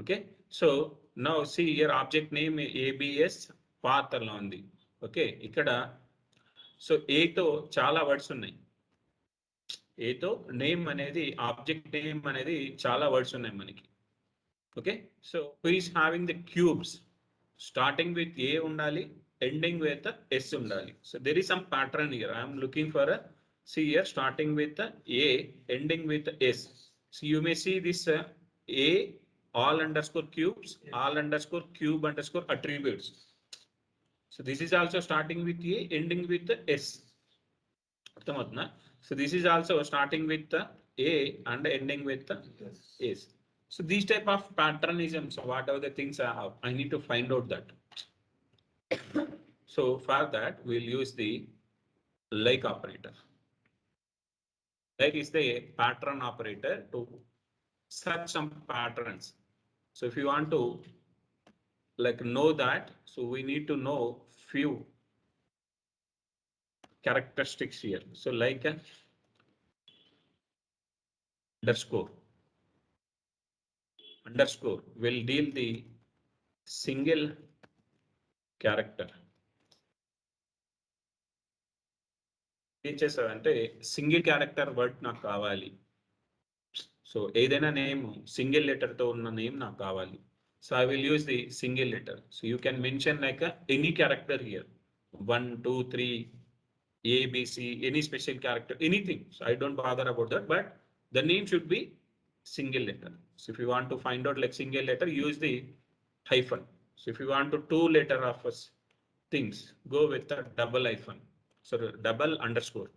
Okay, so now see here object name ABS path అలా ఉంది. Okay, ఇక్కడ so A తో చాలా words ఉన్నాయి. ఏతో name అనేది object name అనేది చాలా వర్డ్స్ ఉన్నాయి మనకి. Okay, so who is having the cubes starting with A ఉండాలి, ఎండింగ్ విత్ ఎస్ ఉండాలి. So there is some pattern here. I'm looking for see here starting with A ending with S. So you may see this A all underscore cubes, all underscore cube underscore attributes. So this is also starting with a ending with s. So this is also starting with a and ending with s. So these type of patternisms, what are the things I have, I need to find out that. So for that we'll use the like operator. Like is the pattern operator to search some patterns. So if you want to like know that, so we need to know few characteristics here. So like underscore will deal the single character. అంటే single character word నాకు కావాలి. So ఏదైనా name single letter తో ఉన్న name నాకు కావాలి. So I will use the single letter. So you can mention like any character here, 1 2 3 A B C, any special character, anything. So I don't bother about that, but the name should be single letter. So if you want to find out like single letter, use the hyphen. So if you want to two letter of things, go with a double hyphen. So double underscore.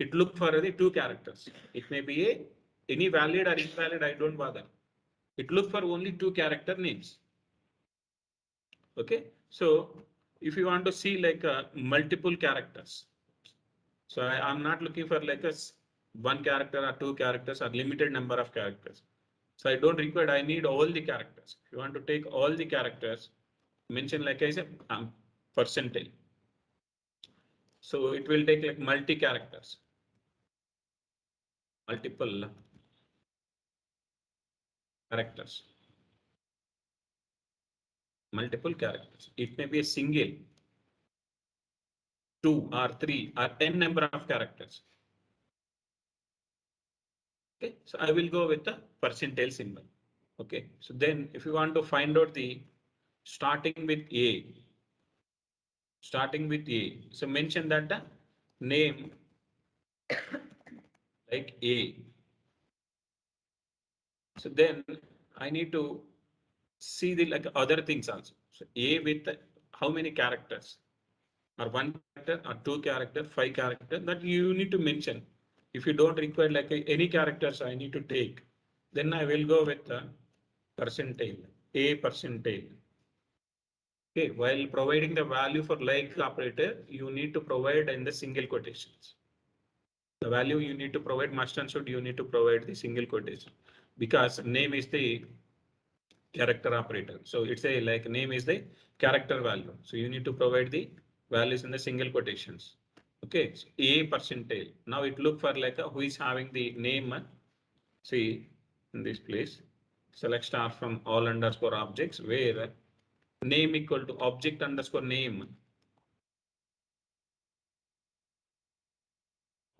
It look for the two characters. It may be any valid or invalid, I don't bother. It look for only two character names. Okay, so if you want to see like multiple characters, so I'm not looking for like a one character or two characters or limited number of characters. So I don't require, I need all the characters. If you want to take all the characters, mention like I said percentile. So it will take like multiple characters. Multiple characters. It may be a single, 2 or 3 or n number of characters. Okay, so I will go with the percentile symbol. Okay, so then if you want to find out the starting with A, so mention that the name like A. So then I need to see the like other things also. So A with how many characters, or one character or two character, 5 character, that you need to mention. If you don't require like any characters I need to take, then I will go with the percentile, A percentile. Okay, while providing the value for like operator, you need to provide in the single quotations. The value you need to provide must and should, you need to provide the single quotation, because name is the character operator. So it's a like name is the character value. So you need to provide the values in the single quotations. Okay, so A percentile. Now it look for like who is having the name. See in this place, select star from all underscore objects where name equal to object underscore name.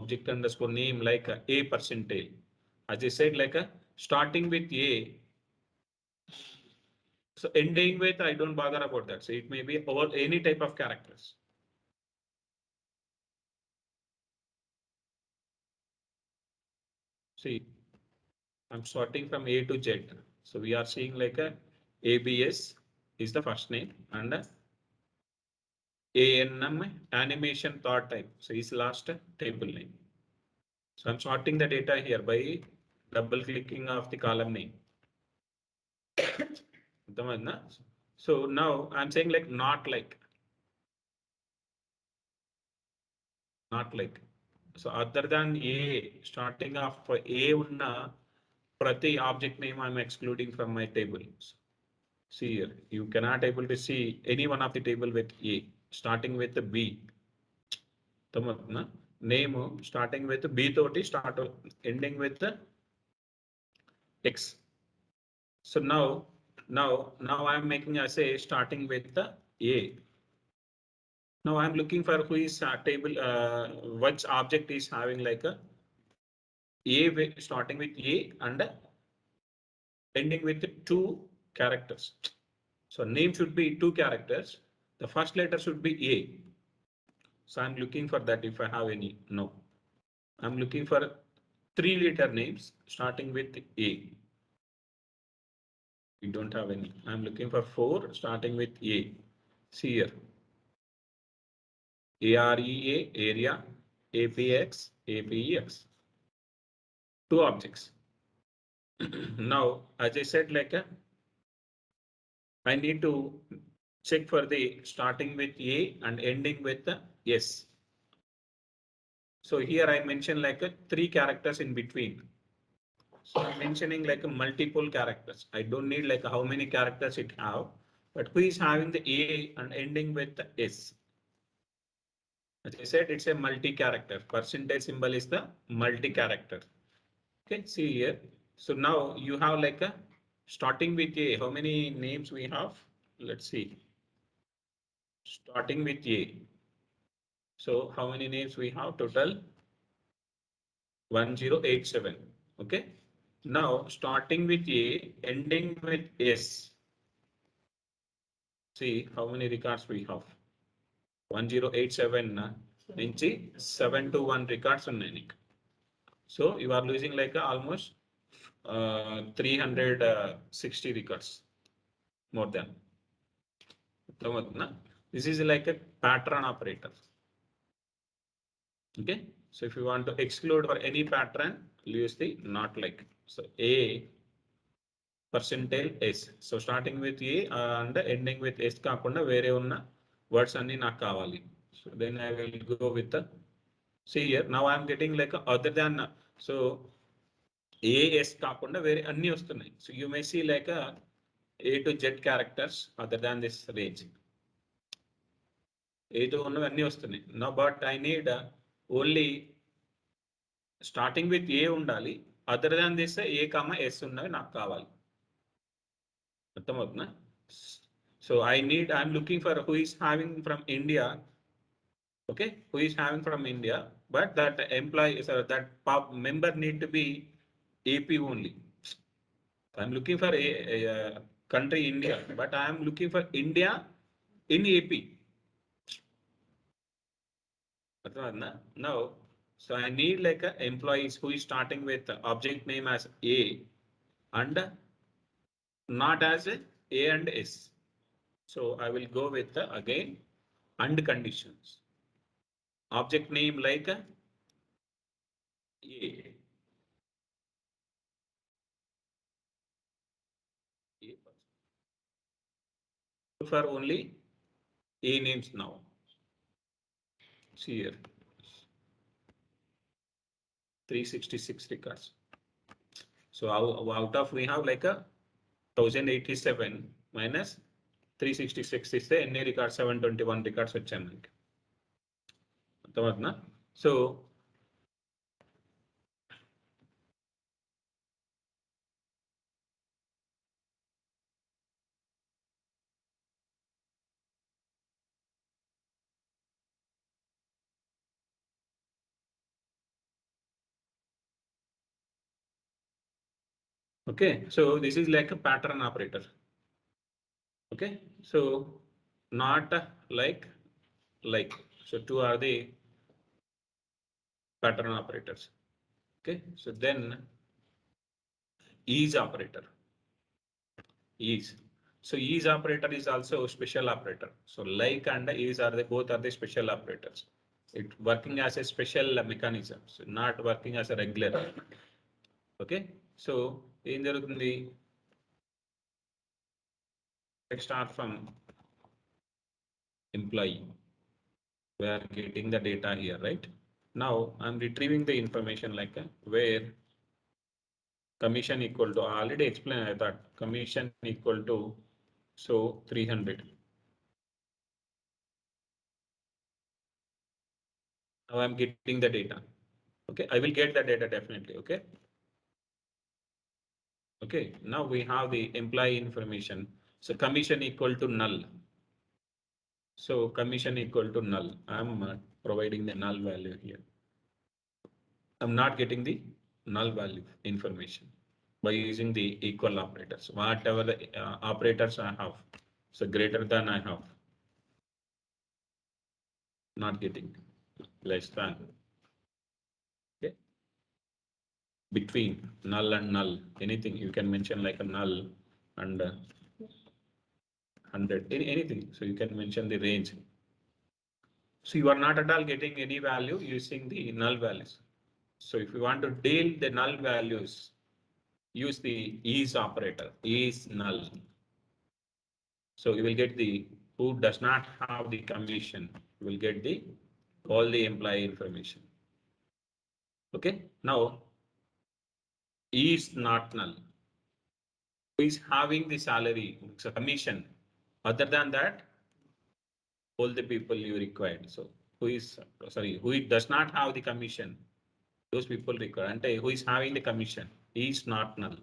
Object underscore name like A percentile. As I said, like starting with A. So ending with, I don't bother about that. So it may be all any type of characters. See, I'm sorting from A to Z. So we are seeing like a ABS is the first name and ANM animation third type. So is last table name. So I'm sorting the data here by double clicking of the column name. So now I'm saying like not like. Not like. So other than A, starting off for A unna prati object name I'm excluding from my tables. See here, you cannot able to see any one of the table with A, starting with the B. Name starting with B toti start ending with the X. So now I'm making a say starting with the A. Now I'm looking for who is table, which object is having like a starting with A and ending with two characters. So name should be two characters. The first letter should be A. So I'm looking for that if I have any. No. I'm looking for three-letter names starting with A. We don't have any. I'm looking for four starting with A. See here. AREA, area, APX, APEX. Two objects. Now, as I said, like I need to check for the starting with A and ending with S. So here I mentioned like three characters in between. So I'm mentioning like a multiple characters. I don't need like how many characters it have, but who is having the A and ending with S. As I said, it's a multi-character. Percentage symbol is the multi-character. Okay, see here. So now you have like a starting with A. How many names we have? Let's see. Starting with A. So how many names we have total? 1087. Okay. Now starting with A, ending with S. See how many records we have. 1087 నుంచి 721 records ఉన్నాయి నీకు. So you are losing like almost 360 records more than. This is like a pattern operator. Okay. So if you want to exclude for any pattern, use the not like. So A percentile S. So starting with A and ending with S కాకుండా వేరే ఉన్న words అన్ని నాకు కావాలి. So then I will go with the, see here, now I am getting like other than, so AS కాకుండా వేరే అన్ని వస్తున్నాయి. So you may see like A to Z characters other than this range. A to ఉన్నవి అన్ని వస్తున్నాయి. Now but I need only starting with A ఉండాలి. Other than this A, S ఉన్నవి నాకు కావాలి. So I'm looking for who is having from India. Okay, who is having from India, but that employee, that member need to be AP only. I'm looking for a country India, but I am looking for India in AP. Now, so I need like a employees who is starting with object name as A and not as A and S. So I will go with again and conditions. Object name like A. For only A names now. See here, 366 records. So out of we have like a 1087 minus 366 is the NA record 721 records వచ్చాయి మనకి. అర్థమవుతుందా? So okay, so this is like a pattern operator. Okay, so not like. So two are the pattern operators. Okay, so then is operator. Is. So is operator is also special operator. So like and is are the both are the special operators. It working as a special mechanism, so not working as a regular. Okay, so in the let's start from employee. We are getting the data here, right? Now I'm retrieving the information like where commission equal to, I already explained, I thought commission equal to, so 300. Now I'm getting the data. Okay, I will get the data definitely. Okay. Okay, now we have the employee information. So commission equal to null. So commission equal to null. I'm providing the null value here. I'm not getting the null value information by using the equal operators. Whatever the operators I have, so greater than I have, not getting, less than. Okay, between null and null, anything you can mention like a null and 100, anything. So you can mention the range. So you are not at all getting any value using the null values. So if you want to deal the null values, use the is operator, is null. So you will get the who does not have the commission, you will get the all the employee information. Okay, now is not null. Who is having the salary, so commission. Other than that, all the people you required. So who is, sorry, who does not have the commission, those people require. And who is having the commission is not null.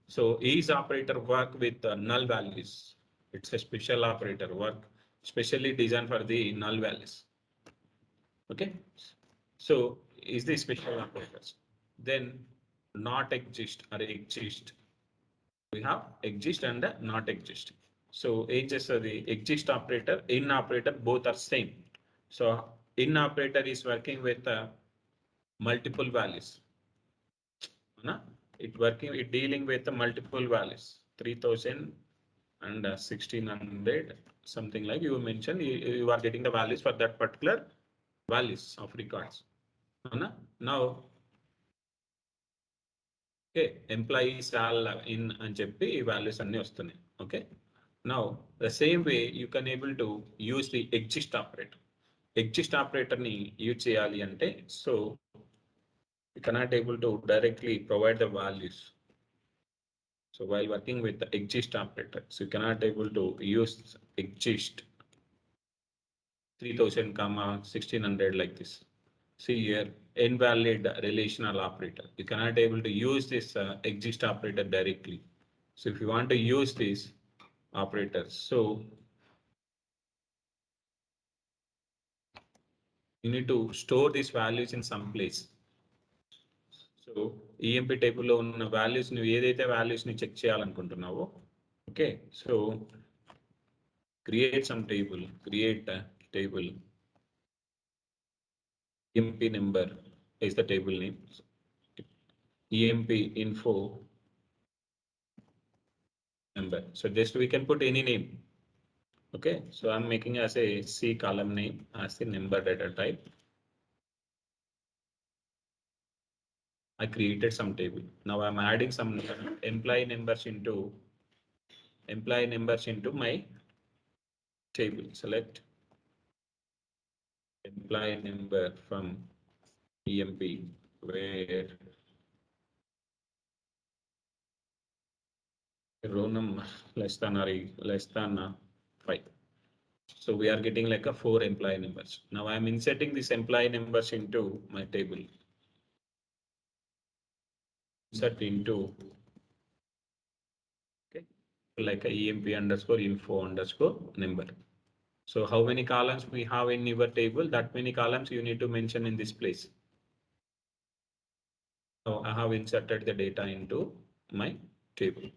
So is operator work with null values. It's a special operator work, specially designed for the null values. Okay. So is the special operators. Then not exist or exist. We have exist and not exist. So just the exist operator, in operator, both are same. So in operator is working with multiple values. It dealing with the multiple values, 3000 and 1600, something like you mentioned. You are getting the values for that particular values of records. Now, okay, employees all in and చెప్పి values అన్ని వస్తున్నాయి. Okay. Now, the same way you can able to use the exist operator. Exist operator ni use చేయాలి అంటే, so you cannot able to directly provide the values. So while working with the exist operator, so you cannot able to use exist 3000 comma 1600 like this. See here, invalid relational operator. You cannot able to use this exist operator directly. So if you want to use this operator, so you need to store these values in some place. So EMP table లో ఉన్న values ని ఏదైతే values ని check చేయాలనుకుంటున్నావో, okay, so create some table, create a table. EMP number is the table name. EMP info number. So just we can put any name. Okay, so I'm making as a C column name as the number data type. I created some table. Now I'm adding some employee numbers into my table. Select employee number from EMP where row number less than or less than 5. So we are getting like a 4 employee numbers. Now I'm inserting these employee numbers into my table. Insert into, okay, like a EMP underscore info underscore number. So how many columns we have in your table, that many columns you need to mention in this place. So I have inserted the data into my table.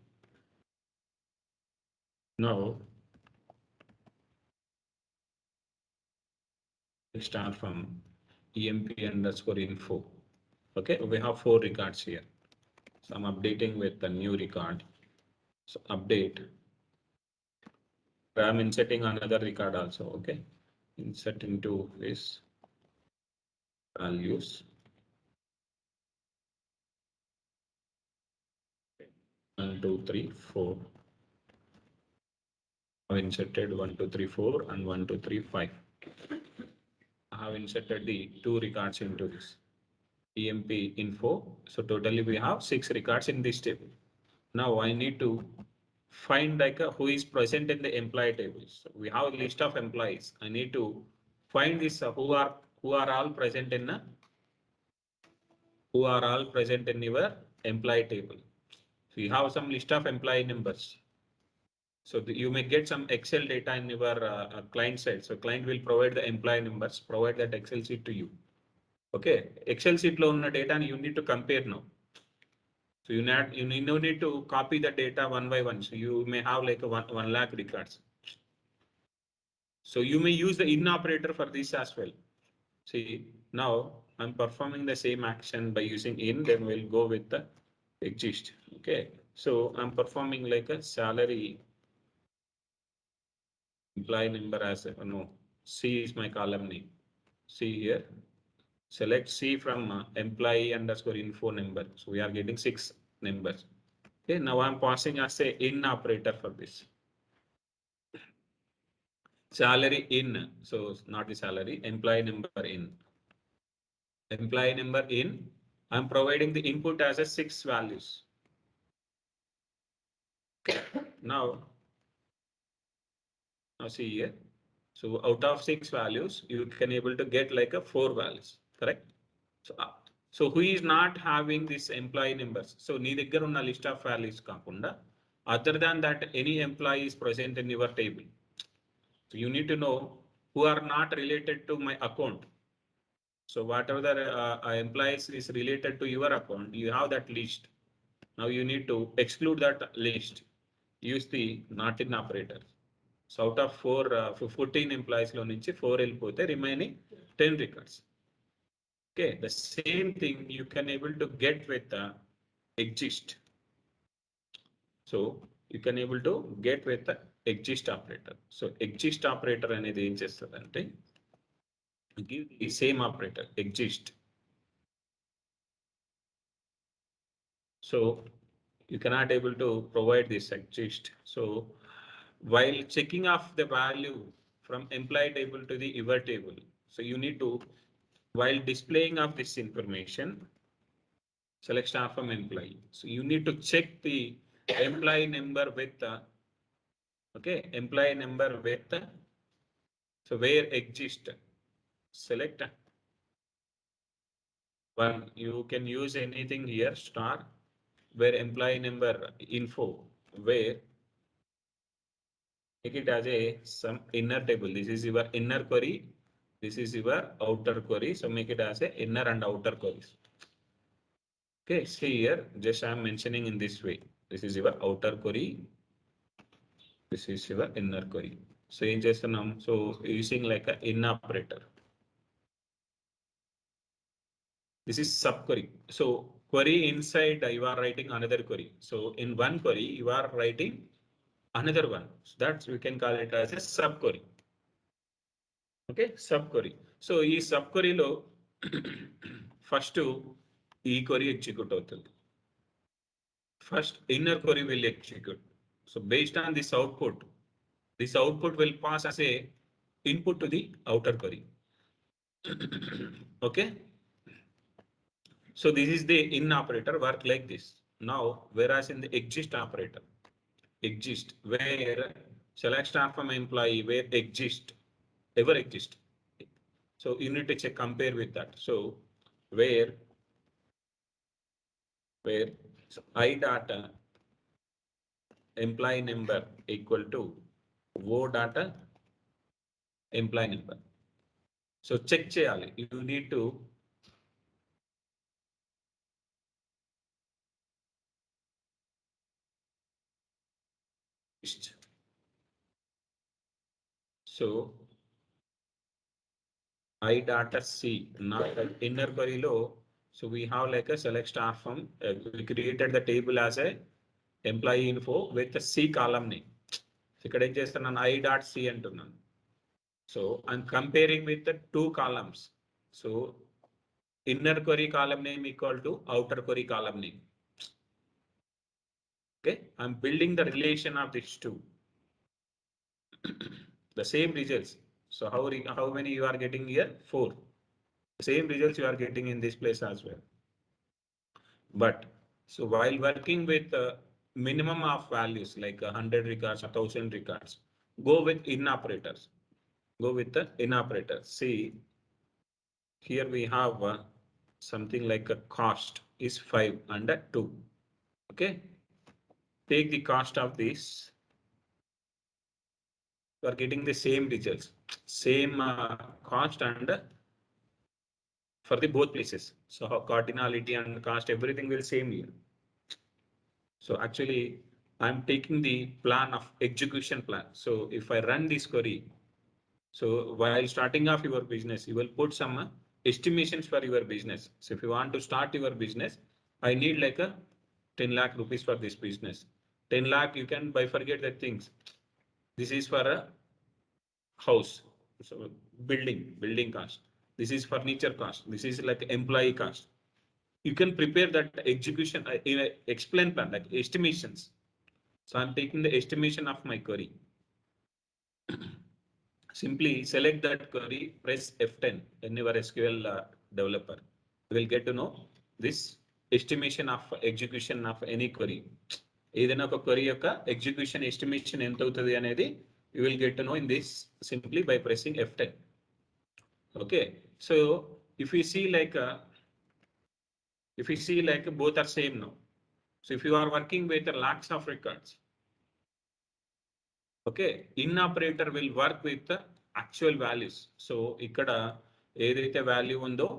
Now start from emp underscore info. Okay, we have 4 records here. So I'm updating with the new record. So update. I'm inserting another record also. Okay, insert into this values. 1, 2, 3, 4. I've inserted 1, 2, 3, 4 and 1, 2, 3, 5. I have inserted the 2 records into this emp info. So totally we have 6 records in this table. Now I need to find like who is present in the employee tables. So we have a list of employees. I need to find this who are all present in your employee table. So you have some list of employee numbers. So you may get some Excel data in your client side. So client will provide the employee numbers, provide that Excel sheet to you. Okay, Excel sheet lo unna data you need to compare now. So you need to copy the data one by one. So you may have like a 1 lakh records. So you may use the in operator for this as well. See, now I'm performing the same action by using in, then we'll go with the exist. Okay, so I'm performing like a salary employee number as a, no, C is my column name. See here, select C from employee underscore info number. So we are getting 6 numbers. Okay, now I'm passing as a in operator for this. Salary in, so not the salary, employee number in. Employee number in, I'm providing the input as a 6 values. Now see here. So out of 6 values, you can able to get like a 4 values, correct? So who is not having this employee numbers? So nee daggara unna list of values kaakunda, other than that, any employee is present in your table. So you need to know who are not related to my account. So whatever the employees is related to your account, you have that list. Now you need to exclude that list. Use the not in operator. So out of 14 employees lo nunchi 4 వెళ్ళిపోతే remaining 10 records. Okay, the same thing you can able to get with the exist. So you can able to get with the exist operator. So exist operator అనేది ఏం చేస్తుందంటే give the same operator exist. So you cannot able to provide this exist. So while checking off the value from employee table to the your table, so you need to, while displaying of this information, select star from employee. So you need to check the employee number with the, okay, employee number with the, so where exist, select one. You can use anything here, star, where employee number info, where make it as a some inner table. This is your inner query. This is your outer query. So make it as a inner and outer queries. Okay, see here, just I'm mentioning in this way. This is your outer query. This is your inner query. So in just so using like an in operator. This is subquery. So query inside you are writing another query. So in one query you are writing another one. So that's we can call it as a subquery. Okay, subquery. So ఈ subqueryలో first ఈ query execute అవుతుంది. First inner query will execute. So based on this output will pass as a input to the outer query. Okay. So this is the in operator work like this. Now, whereas in the exist operator, exist where select star from employee where exist ever exist. So you need to check compare with that. So where so I data employee number equal to O data employee number. So check cheyali. You need to So I data C, not the inner query low. So we have like a select star from, we created the table as a employee info with the C column name. So ఇక్కడ ఏం చేస్తున్నాను, I dot C అంటున్నాను. So I'm comparing with the two columns. So inner query column name equal to outer query column name. Okay, I'm building the relation of these two. The same results. So how many you are getting here? 4. The same results you are getting in this place as well. But so while working with minimum of values like 100 records, 1000 records, go with in operators. Go with the in operators. See, here we have something like a cost is 5 and 2. Okay, take the cost of this. You are getting the same results, same cost and for the both places. So how cardinality and cost, everything will same here. So actually I'm taking the plan of execution plan. So if I run this query, so while starting off your business, you will put some estimations for your business. So if you want to start your business, I need like a 10 lakh rupees for this business. 10 lakh, you can bifurcate the things. This is for a house, so building cost. This is furniture cost. This is like employee cost. You can prepare that execution in a explain plan like estimations. So I'm taking the estimation of my query. Simply select that query, press F10 in your SQL developer. You will get to know this estimation of execution of any query. ఏదైనా ఒక query యొక్క execution estimation ఎంత అవుతుంది అనేది you will get to know in this simply by pressing F10. Okay, so if we see like both are same now. So if you are working with lakhs of records, okay, in operator will work with the actual values. So ఇక్కడ ఏదైతే value ఉందో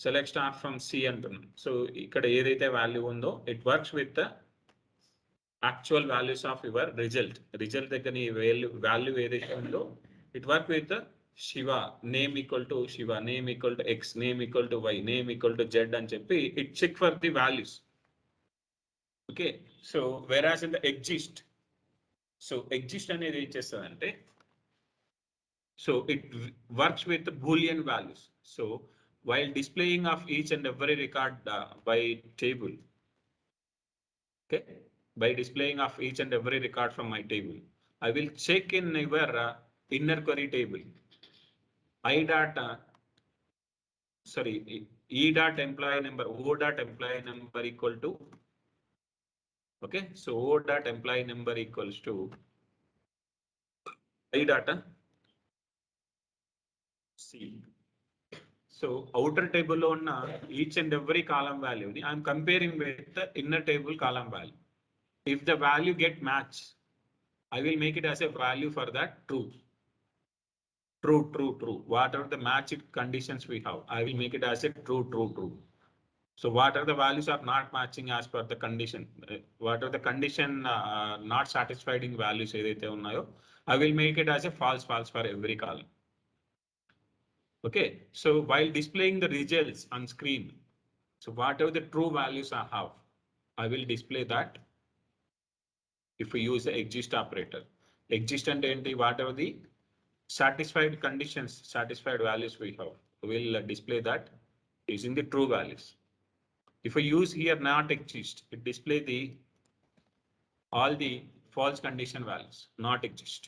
select star from C అంటున్నాం. So ఇక్కడ ఏదైతే value ఉందో it works with the actual values of your result. Result దగ్గర నీ value ఏదైతే ఉందో it work with the Shiva, name equal to Shiva, name equal to X, name equal to Y, name equal to Z అని చెప్పి it check for the values. Okay, so whereas in the exist, so exist అనేది ఏం చేస్తుందంటే, so it works with the Boolean values. So while displaying of each and every record by table, okay, by displaying of each and every record from my table, I will check in your inner query table. I dot sorry, E dot employee number, O dot employee number equal to, okay, so O dot employee number equals to I dot C. So outer table on each and every column value, I'm comparing with the inner table column value. If the value get match, I will make it as a value for that true. True. Whatever the matched conditions we have, I will make it as a true. So what are the values are not matching as per the condition? What are the condition not satisfying values ఏదైతే ఉన్నాయో, I will make it as a false for every column. Okay, so while displaying the results on screen, so whatever the true values I have, I will display that if we use the exist operator. Exist and enti, whatever the satisfied conditions, satisfied values we have, we will display that using the true values. If I use here not exist, it display the all the false condition values, not exist.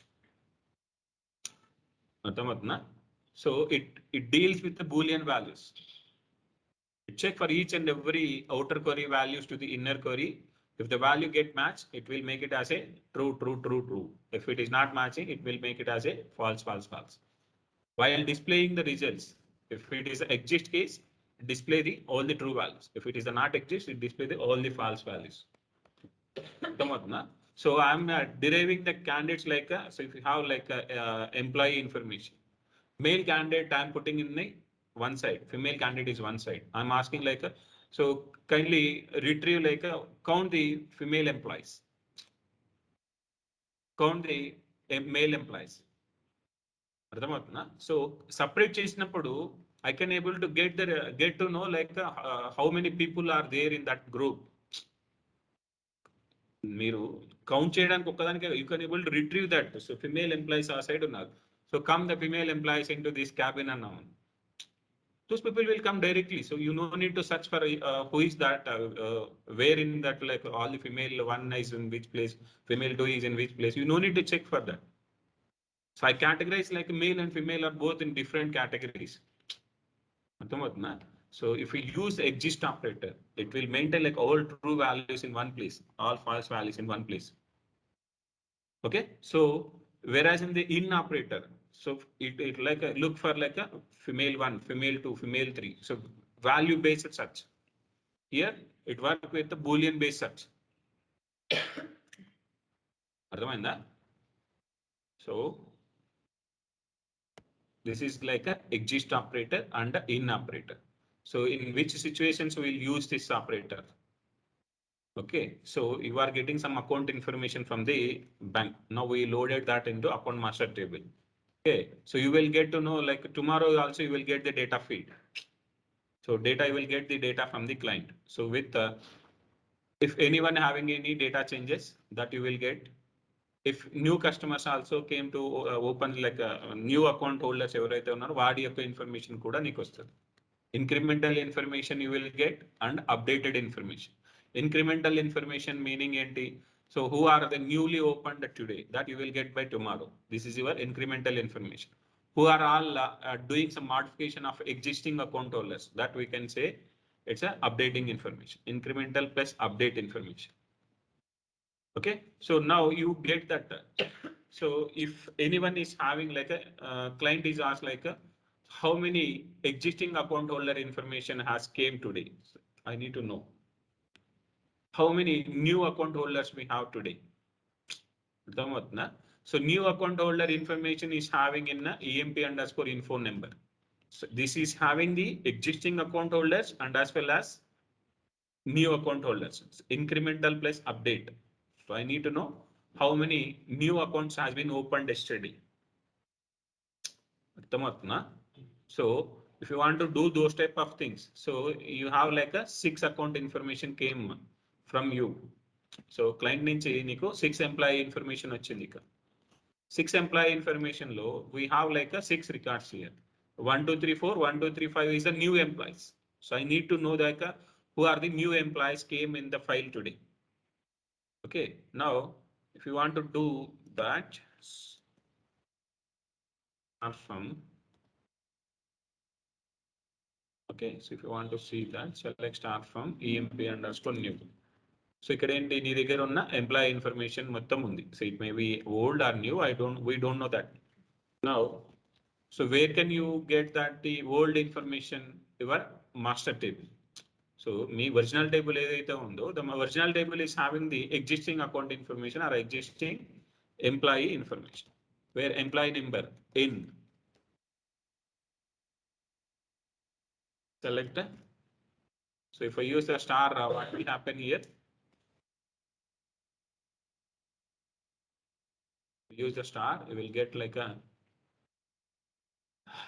So it deals with the Boolean values. It check for each and every outer query values to the inner query. If the value get matched, it will make it as a true. If it is not matching, it will make it as a false. While displaying the results, if it is an exist case, display all the true values. If it is a not exist, it display all the false values. So I'm deriving the candidates like so if you have like employee information, male candidate I'm putting in the one side, female candidate is one side. I'm asking like so kindly retrieve like count the female employees, count the male employees. అర్థమవుతుందా? So separate చేసినప్పుడు I can able to get to know like how many people are there in that group. మీరు count చేయడానికి ఒక్కదానికి you can able to retrieve that. So female employees ఆ side ఉన్నారు, so come the female employees into this cabin అన్నాం, those people will come directly. So you no need to search for who is that, where in that, like all the female one is in which place, female two is in which place. You no need to check for that. So I categorize like male and female are both in different categories. So if we use exist operator, it will maintain like all true values in one place, all false values in one place. Okay, so whereas in the in operator, so it like look for like a female one, female two, female three, so value based search. Here it work with the boolean based search. అర్థమైందా? So this is like a exist operator and a in operator. So in which situations we will use this operator? Okay, so you are getting some account information from the bank. Now we loaded that into account master table. Okay, so you will get to know like tomorrow also you will get the data feed. So data, you will get the data from the client. So with if anyone having any data changes, that you will get. If new customers also came to open like a new account holders ఎవరైతే ఉన్నారో వాడి యొక్క information కూడా నీకు వస్తుంది. Incremental information you will get and updated information. Incremental information meaning ఏంటి? So who are the newly opened today, that you will get by tomorrow. This is your incremental information. Who are all doing some modification of existing account holders, that we can say it's a updating information. Incremental plus update information. Okay, so now you get that. So if anyone is having like a client is asked like how many existing account holder information has came today, so I need to know how many new account holders we have today. So new account holder information is having in a EMP underscore info number. So this is having the existing account holders and as well as new account holders. It's incremental plus update. So I need to know how many new accounts has been opened yesterday. So if you want to do those type of things, so you have like a 6 account information came from you. So client నుంచి నీకు 6 employee information వచ్చింది. 6 employee information లో we have like a 6 records here. 1 2 3 4, 1 2 3 5 is the new employees. So I need to know like who are the new employees came in the file today. Okay, now if you want to do that, start from. Okay, so if you want to see that, select start from EMP underscore new. So ఇక్కడ ఏంటి నీ దగ్గర ఉన్న employee information మొత్తం ఉంది. So it may be old or new, we don't know that. Now, so where can you get that the old information? Your master table. So me original table ఏదైతే ఉందో, the original table is having the existing account information or existing employee information, where employee number in. Select. So if I use a star, what will happen here? Use the star, you will get like a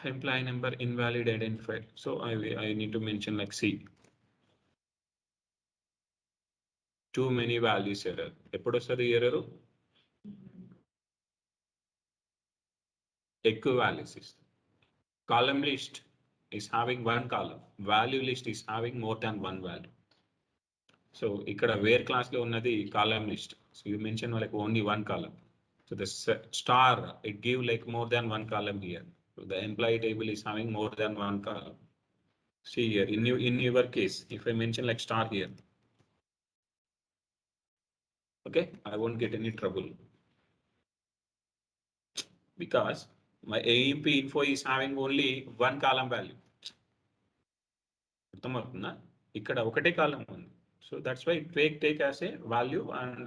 employee number invalid identifier. So I need to mention like C. Too many values error. ఎప్పుడు వస్తుంది error? ఎక్కువ values ఇస్తుంది. Column list is having one column. Value list is having more than one value. So ఇక్కడ where class లో ఉన్నది column list. So you mention like only one column. So the star, it give like more than one column here. So the employee table is having more than one column. See here in your case, if I mention like star here, okay, I won't get any trouble because my AMP info is having only one column value. అర్థమవుతుందా? ఇక్కడ ఒకటే కాలం ఉంది. So that's why take as a value and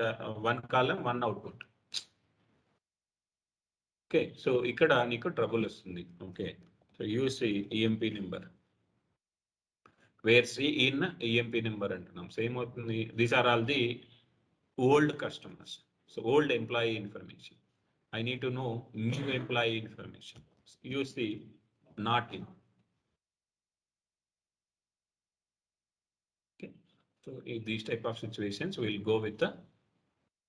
one column, one output. Okay, so ఇక్కడ నీకు trouble వస్తుంది. Okay, so use the EMP number. Where C in EMP number అంటున్నాం. Same అవుతుంది. These are all the old customers. So old employee information. I need to know new employee information. use the not in. Okay, so in these type of situations, we'll go with the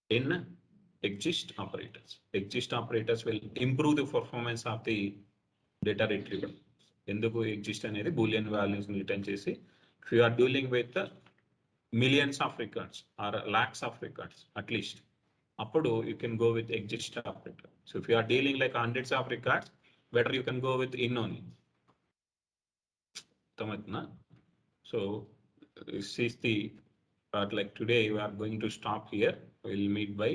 in exist operators. Exist operators will improve the performance of the data retrieval. ఎందుకు exist అనేది boolean values ని return చేసి, if you are dealing with millions of records or lakhs of records at least, అప్పుడు you can go with exist operator. So if you are dealing like hundreds of records, better you can go with in only. So this is the part. Like today we are going to stop here. We'll meet by